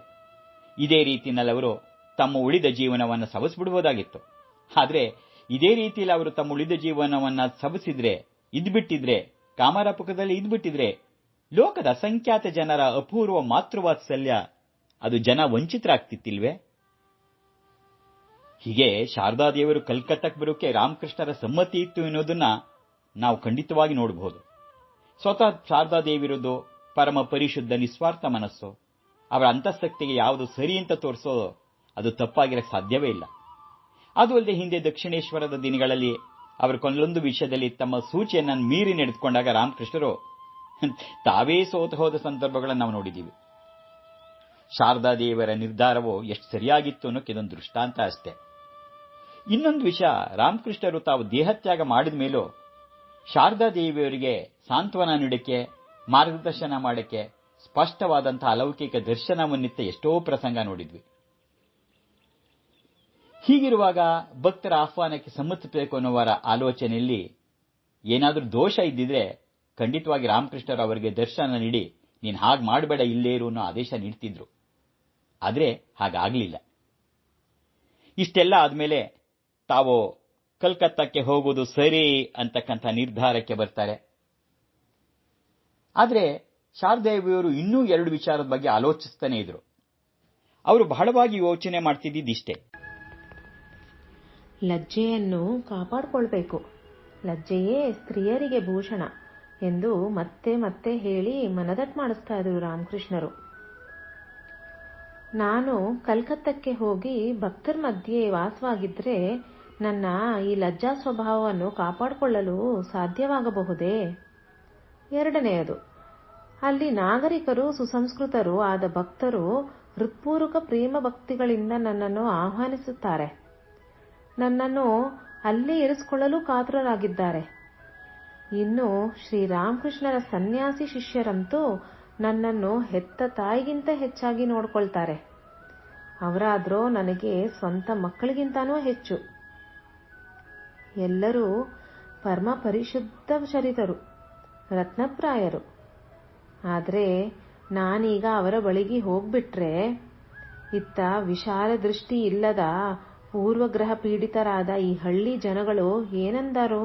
ಇದೇ ರೀತಿಯಲ್ಲಿ ಅವರು ತಮ್ಮ ಉಳಿದ ಜೀವನವನ್ನು ಸವಸಿಬಿಡಬಹುದಾಗಿತ್ತು. ಆದರೆ ಇದೇ ರೀತಿಯಲ್ಲಿ ಅವರು ತಮ್ಮ ಉಳಿದ ಜೀವನವನ್ನ ಸವಸಿದ್ರೆ, ಇದ್ಬಿಟ್ಟಿದ್ರೆ, ಕಾಮಾರಾಪುರದಲ್ಲಿ ಇದ್ಬಿಟ್ಟಿದ್ರೆ ಲೋಕದ ಅಸಂಖ್ಯಾತ ಜನರ ಅಪೂರ್ವ ಮಾತೃವಾತ್ಸಲ್ಯ ಅದು ಜನ ವಂಚಿತರಾಗ್ತಿತ್ತಿಲ್ವೇ? ಹೀಗೆ ಶಾರದಾದೇವರು ಕಲ್ಕತ್ತಕ್ಕೆ ಬರೋಕೆ ರಾಮಕೃಷ್ಣರ ಸಮ್ಮತಿ ಇತ್ತು ಎನ್ನುವುದನ್ನ ನಾವು ಖಂಡಿತವಾಗಿ ನೋಡಬಹುದು. ಸ್ವತಃ ಶಾರದಾದೇವಿಯರದು ಪರಮ ಪರಿಶುದ್ಧ ನಿಸ್ವಾರ್ಥ ಮನಸ್ಸು. ಅವರ ಅಂತಃಶಕ್ತಿಗೆ ಯಾವುದು ಸರಿ ಅಂತ ತೋರಿಸೋದು ಅದು ತಪ್ಪಾಗಿರಕ್ಕೆ ಸಾಧ್ಯವೇ ಇಲ್ಲ. ಅದು ಅಲ್ಲದೆ ಹಿಂದೆ ದಕ್ಷಿಣೇಶ್ವರದ ದಿನಗಳಲ್ಲಿ ಅವರು ಕೊಲ್ಲೊಂದು ವಿಷಯದಲ್ಲಿ ತಮ್ಮ ಸೂಚಿಯನ್ನು ಮೀರಿ ನಡೆದುಕೊಂಡಾಗ ರಾಮಕೃಷ್ಣರು ತಾವೇ ಸೋತು ಹೋದ ಸಂದರ್ಭಗಳನ್ನು ನಾವು ನೋಡಿದ್ದೀವಿ. ಶಾರದಾದೇವರ ನಿರ್ಧಾರವು ಎಷ್ಟು ಸರಿಯಾಗಿತ್ತು ಅನ್ನೋಕೆ ಇದೊಂದು ದೃಷ್ಟಾಂತ ಅಷ್ಟೇ. ಇನ್ನೊಂದು ವಿಷಯ, ರಾಮಕೃಷ್ಣರು ತಾವು ದೇಹತ್ಯಾಗ ಮಾಡಿದ ಮೇಲೂ ಶಾರದಾದೇವಿಯವರಿಗೆ ಸಾಂತ್ವನ ನೀಡಕ್ಕೆ, ಮಾರ್ಗದರ್ಶನ ಮಾಡಕ್ಕೆ ಸ್ಪಷ್ಟವಾದಂತಹ ಅಲೌಕಿಕ ದರ್ಶನವನ್ನಿತ್ತ ಎಷ್ಟೋ ಪ್ರಸಂಗ ನೋಡಿದ್ವಿ. ಹೀಗಿರುವಾಗ ಭಕ್ತರ ಆಹ್ವಾನಕ್ಕೆ ಸಮ್ಮತಿಸಬೇಕು ಅನ್ನುವರ ಆಲೋಚನೆಯಲ್ಲಿ ಏನಾದರೂ ದೋಷ ಇದ್ದಿದ್ರೆ ಖಂಡಿತವಾಗಿ ರಾಮಕೃಷ್ಣರು ಅವರಿಗೆ ದರ್ಶನ ನೀಡಿ ನೀನು ಹಾಗೆ ಮಾಡಬೇಡ, ಇಲ್ಲೇ ಇರು ಅನ್ನೋ ಆದೇಶ ನೀಡ್ತಿದ್ರು. ಆದರೆ ಹಾಗಾಗಲಿಲ್ಲ. ಇಷ್ಟೆಲ್ಲ ಆದಮೇಲೆ ತಾವು ಕಲ್ಕತ್ತಕ್ಕೆ ಹೋಗುವುದು ಸರಿ ಅಂತಕ್ಕಂಥ ನಿರ್ಧಾರಕ್ಕೆ ಬರ್ತಾರೆ. ಆದರೆ ಶಾರದಾದೇವಿಯವರು ಇನ್ನೂ ಎರಡು ವಿಚಾರದ ಬಗ್ಗೆ ಆಲೋಚಿಸ್ತಾನೆ ಇದ್ರು. ಅವರು ಬಹಳವಾಗಿ ಯೋಚನೆ ಮಾಡ್ತಿದ್ದಿಷ್ಟೇ, ಲಜ್ಜೆಯನ್ನು ಕಾಪಾಡಿಕೊಳ್ಬೇಕು, ಲಜ್ಜೆಯೇ ಸ್ತ್ರೀಯರಿಗೆ ಭೂಷಣ ಎಂದು ಮತ್ತೆ ಮತ್ತೆ ಹೇಳಿ ಮನದಟ್ಟು ಮಾಡಿಸ್ತಾ ಇದ್ರು ರಾಮಕೃಷ್ಣರು. ನಾನು ಕಲ್ಕತ್ತಕ್ಕೆ ಹೋಗಿ ಭಕ್ತರ ಮಧ್ಯೆ ವಾಸವಾಗಿದ್ರೆ ನನ್ನ ಈ ಲಜ್ಜಾ ಸ್ವಭಾವವನ್ನು ಕಾಪಾಡಿಕೊಳ್ಳಲು ಸಾಧ್ಯವಾಗಬಹುದೇ? ಎರಡನೆಯದು, ಅಲ್ಲಿ ನಾಗರಿಕರು, ಸುಸಂಸ್ಕೃತರು ಆದ ಭಕ್ತರು ಹೃತ್ಪೂರ್ವಕ ಪ್ರೇಮ ಭಕ್ತಿಗಳಿಂದ ನನ್ನನ್ನು ಆಹ್ವಾನಿಸುತ್ತಾರೆ. ನನ್ನನ್ನು ಅಲ್ಲೇ ಇರಿಸಿಕೊಳ್ಳಲು ಕಾತುರರಾಗಿದ್ದಾರೆ. ಇನ್ನು ಶ್ರೀರಾಮಕೃಷ್ಣರ ಸನ್ಯಾಸಿ ಶಿಷ್ಯರಂತೂ ನನ್ನನ್ನು ಹೆತ್ತ ತಾಯಿಗಿಂತ ಹೆಚ್ಚಾಗಿ ನೋಡ್ಕೊಳ್ತಾರೆ. ಅವರಾದ್ರೂ ನನಗೆ ಸ್ವಂತ ಮಕ್ಕಳಿಗಿಂತನೂ ಹೆಚ್ಚು. ಎಲ್ಲರೂ ಪರಮ ಪರಿಶುದ್ಧ ಚರಿತರು, ರತ್ನಪ್ರಾಯರು. ಆದರೆ ನಾನೀಗ ಅವರ ಬಳಿಗೆ ಹೋಗ್ಬಿಟ್ರೆ ಇತ್ತ ವಿಶಾಲ ದೃಷ್ಟಿ ಇಲ್ಲದ ಪೂರ್ವಗ್ರಹ ಪೀಡಿತರಾದ ಈ ಹಳ್ಳಿ ಜನಗಳು ಏನಂದಾರು?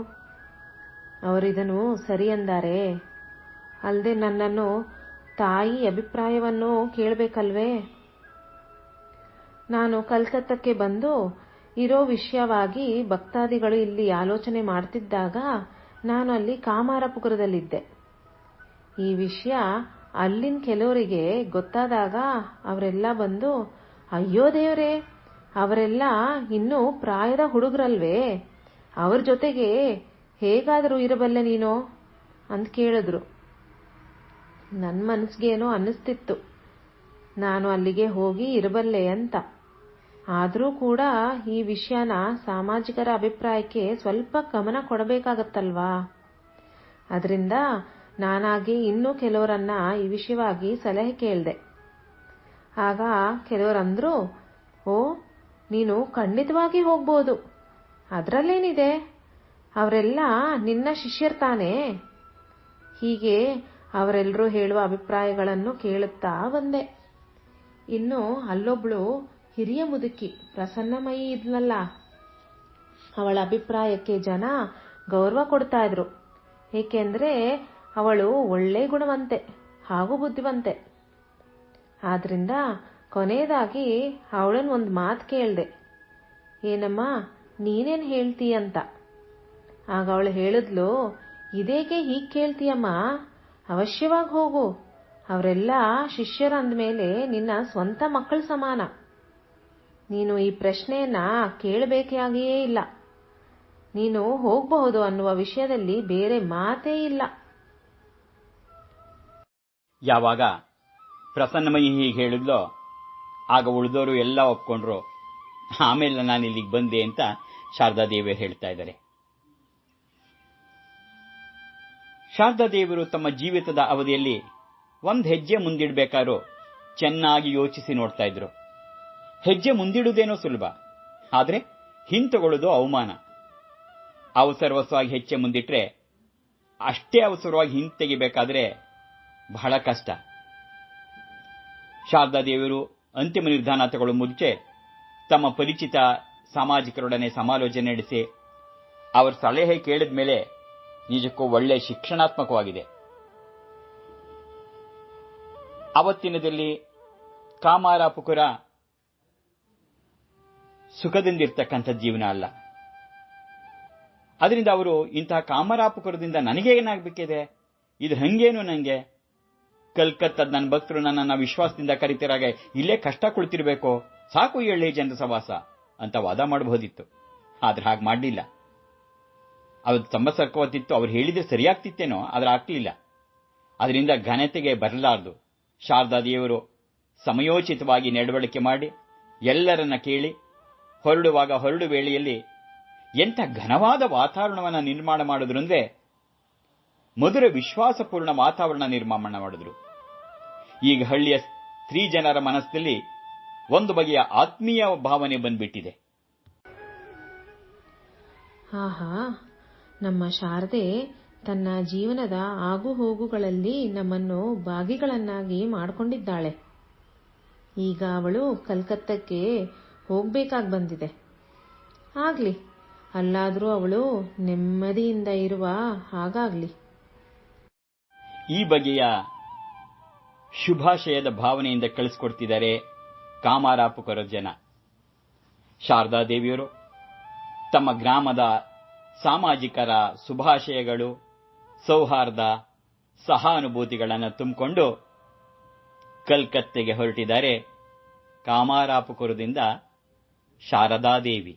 ಅವರಿದನ್ನು ಸರಿ ಅಂದಾರೆ? ಅಲ್ಲದೆ ನನ್ನನ್ನು ತಾಯಿ ಅಭಿಪ್ರಾಯವನ್ನು ಕೇಳಬೇಕಲ್ವೇ? ನಾನು ಕಲ್ಕತ್ತಕ್ಕೆ ಬಂದು ಇರೋ ವಿಷಯವಾಗಿ ಭಕ್ತಾದಿಗಳು ಇಲ್ಲಿ ಆಲೋಚನೆ ಮಾಡ್ತಿದ್ದಾಗ ನಾನು ಅಲ್ಲಿ ಕಾಮಾರಪುರದಲ್ಲಿದ್ದೆ. ಈ ವಿಷಯ ಅಲ್ಲಿನ ಕೆಲವರಿಗೆ ಗೊತ್ತಾದಾಗ ಅವರೆಲ್ಲ ಬಂದು, ಅಯ್ಯೋ ದೇವ್ರೇ, ಅವರೆಲ್ಲ ಇನ್ನೂ ಪ್ರಾಯದ ಹುಡುಗರಲ್ವೇ, ಅವ್ರ ಜೊತೆಗೆ ಹೇಗಾದರೂ ಇರಬಲ್ಲೆ ನೀನು ಅಂತ ಕೇಳಿದ್ರು. ನನ್ನ ಮನಸ್ಸಿಗೇನೋ ಅನ್ನಿಸ್ತಿತ್ತು ನಾನು ಅಲ್ಲಿಗೆ ಹೋಗಿ ಇರಬಲ್ಲೆ ಅಂತ. ಆದರೂ ಕೂಡ ಈ ವಿಷಯನ ಸಾಮಾಜಿಕರ ಅಭಿಪ್ರಾಯಕ್ಕೆ ಸ್ವಲ್ಪ ಗಮನ ಕೊಡಬೇಕಾಗತ್ತಲ್ವಾ? ಅದರಿಂದ ನಾನಾಗಿ ಇನ್ನೂ ಕೆಲವರನ್ನ ಈ ವಿಷಯವಾಗಿ ಸಲಹೆ ಕೇಳಿದೆ. ಆಗ ಕೆಲವರಂದ್ರು, ಓ, ನೀನು ಖಂಡಿತವಾಗಿ ಹೋಗ್ಬೋದು, ಅದರಲ್ಲೇನಿದೆ, ಅವರೆಲ್ಲ ನಿನ್ನ ಶಿಷ್ಯರ್ತಾನೆ. ಹೀಗೆ ಅವರೆಲ್ಲರೂ ಹೇಳುವ ಅಭಿಪ್ರಾಯಗಳನ್ನು ಕೇಳುತ್ತಾ ಬಂದೆ. ಇನ್ನು ಅಲ್ಲೊಬ್ಳು ಹಿರಿಯ ಮುದುಕಿ ಪ್ರಸನ್ನಮಯಿ ಇದ್ಲಲ್ಲ, ಅವಳ ಅಭಿಪ್ರಾಯಕ್ಕೆ ಜನ ಗೌರವ ಕೊಡ್ತಾ ಇದ್ರು. ಏಕೆಂದ್ರೆ ಅವಳು ಒಳ್ಳೆ ಗುಣವಂತೆ ಹಾಗೂ ಬುದ್ಧಿವಂತೆ. ಆದ್ರಿಂದ ಕೊನೆಯದಾಗಿ ಅವಳನ್ನ ಒಂದು ಮಾತು ಕೇಳಿದೆ, ಏನಮ್ಮ ನೀನೇನು ಹೇಳ್ತೀಯಂತ. ಆಗ ಅವಳು ಹೇಳಿದ್ಲು, ಇದೇಕೆ ಹೀಗೆ ಕೇಳ್ತೀಯಮ್ಮ, ಅವಶ್ಯವಾಗಿ ಹೋಗು, ಅವರೆಲ್ಲ ಶಿಷ್ಯರಂದ್ಮೇಲೆ ನಿನ್ನ ಸ್ವಂತ ಮಕ್ಕಳ ಸಮಾನ. ನೀನು ಈ ಪ್ರಶ್ನೆಯನ್ನ ಕೇಳಬೇಕಾಗಿಯೇ ಇಲ್ಲ, ನೀನು ಹೋಗಬಹುದು ಅನ್ನುವ ವಿಷಯದಲ್ಲಿ ಬೇರೆ ಮಾತೇ ಇಲ್ಲ. ಯಾವಾಗ ಪ್ರಸನ್ನಮಯಿ ಹೀಗೆ ಹೇಳಿದ್ಲೋ ಆಗ ಉಳಿದವರು ಎಲ್ಲ ಒಪ್ಕೊಂಡ್ರು. ಆಮೇಲೆ ನಾನು ಇಲ್ಲಿಗೆ ಬಂದೆ ಅಂತ ಶಾರದಾದೇವಿ ಹೇಳ್ತಾ ಇದ್ದಾರೆ. ಶಾರದಾದೇವಿಯರು ತಮ್ಮ ಜೀವಿತದ ಅವಧಿಯಲ್ಲಿ ಒಂದು ಹೆಜ್ಜೆ ಮುಂದಿಡಬೇಕಾದ್ರೂ ಚೆನ್ನಾಗಿ ಯೋಚಿಸಿ ನೋಡ್ತಾ ಇದ್ರು. ಹೆಜ್ಜೆ ಮುಂದಿಡುವುದೇನೋ ಸುಲಭ, ಆದರೆ ಹಿಂತಗೊಳ್ಳೋದು ಅವಮಾನ. ಅವಸರವಸವಾಗಿ ಹೆಜ್ಜೆ ಮುಂದಿಟ್ರೆ ಅಷ್ಟೇ ಅವಸರವಾಗಿ ಹಿಂತೆಗಿಬೇಕಾದ್ರೆ ಬಹಳ ಕಷ್ಟ. ಶಾರದಾದೇವಿಯರು ಅಂತಿಮ ನಿರ್ಧಾರ ತಗೊಳ್ಳೋ ಮುಂಚೆ ತಮ್ಮ ಪರಿಚಿತ ಸಾಮಾಜಿಕರೊಡನೆ ಸಮಾಲೋಚನೆ ನಡೆಸಿ ಅವರ ಸಲಹೆ ಕೇಳಿದ ಮೇಲೆ ನಿಜಕ್ಕೂ ಒಳ್ಳೆ ಶಿಕ್ಷಣಾತ್ಮಕವಾಗಿದೆ. ಅವತ್ತಿನದಲ್ಲಿ ಕಾಮಾರಪುರ ಸುಖದಿಂದಿರ್ತಕ್ಕಂಥ ಜೀವನ ಅಲ್ಲ. ಅದರಿಂದ ಅವರು ಇಂತಹ ಕಾಮಾರಪುರದಿಂದ ನನಗೇನಾಗಬೇಕಿದೆ, ಇದು ಹಂಗೇನು, ನನಗೆ ಕಲ್ಕತ್ತದ ನನ್ನ ಭಕ್ತರು ನನ್ನನ್ನು ವಿಶ್ವಾಸದಿಂದ ಕರೀತಿರಾಗ ಇಲ್ಲೇ ಕಷ್ಟ ಕುಳಿತಿರ್ಬೇಕು, ಸಾಕು ಈ ಹಳ್ಳಿ ಜನರ ಸವಾಸ ಅಂತ ವಾದ ಮಾಡಬಹುದಿತ್ತು. ಆದ್ರೆ ಹಾಗೆ ಮಾಡಲಿಲ್ಲ. ಅದು ಸಂಬಸರ್ಕವತ್ತಿತ್ತು, ಅವ್ರು ಹೇಳಿದ್ರೆ ಸರಿಯಾಗ್ತಿತ್ತೇನೋ, ಆದ್ರೆ ಆಗ್ಲಿಲ್ಲ. ಅದರಿಂದ ಘನತೆಗೆ ಬರಲಾರದು. ಶಾರದಾದೇವಿಯವರು ಸಮಯೋಚಿತವಾಗಿ ನಡವಳಿಕೆ ಮಾಡಿ ಎಲ್ಲರನ್ನ ಕೇಳಿ ಹೊರಡುವಾಗ ಹೊರಡು ವೇಳೆಯಲ್ಲಿ ಎಂಥ ಘನವಾದ ವಾತಾವರಣವನ್ನು ನಿರ್ಮಾಣ ಮಾಡಿದ್ರು ಅಂದ್ರೆ ಮಧುರ ವಿಶ್ವಾಸಪೂರ್ಣ ವಾತಾವರಣ ನಿರ್ಮಾಣ ಮಾಡಿದ್ರು. ಈಗ ಹಳ್ಳಿಯ ಸ್ತ್ರೀ ಜನರ ಮನಸ್ಸಿನಲ್ಲಿ ಒಂದು ಬಗೆಯ ಆತ್ಮೀಯ ಭಾವನೆ ಬಂದ್ಬಿಟ್ಟಿದೆ. ಆಹಾ, ನಮ್ಮ ಶಾರದೆ ತನ್ನ ಜೀವನದ ಆಗುಹೋಗುಗಳಲ್ಲಿ ನಮ್ಮನ್ನು ಭಾಗಿಗಳನ್ನಾಗಿ ಮಾಡಿಕೊಂಡಿದ್ದಾಳೆ. ಈಗ ಅವಳು ಕಲ್ಕತ್ತಕ್ಕೆ ಹೋಗ್ಬೇಕಾಗಿ ಬಂದಿದೆ. ಆಗ್ಲಿ, ಅಲ್ಲಾದರೂ ಅವಳು ನೆಮ್ಮದಿಯಿಂದ ಇರುವ ಹಾಗಾಗ್ಲಿ. ಈ ಬಗೆಯ ಶುಭಾಶಯದ ಭಾವನೆಯಿಂದ ಕಳಿಸ್ಕೊಡ್ತಿದ್ದಾರೆ ಕಾಮಾರಪುರ ಜನ. ಶಾರದಾದೇವಿಯರು ತಮ್ಮ ಗ್ರಾಮದ ಸಾಮಾಜಿಕರ ಶುಭಾಶಯಗಳು, ಸೌಹಾರ್ದ, ಸಹಾನುಭೂತಿಗಳನ್ನು ತುಂಬಿಕೊಂಡು ಕಲ್ಕತ್ತೆಗೆ ಹೊರಟಿದ್ದಾರೆ ಕಾಮಾರಪುರದಿಂದ ಶಾರದಾದೇವಿ.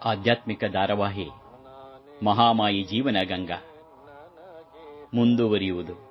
ಆಧ್ಯಾತ್ಮಿಕ ಧಾರಾವಾಹಿ ಮಹಾಮಾಯಿ ಜೀವನ ಗಂಗಾ ಮುಂದುವರಿಯುವುದು.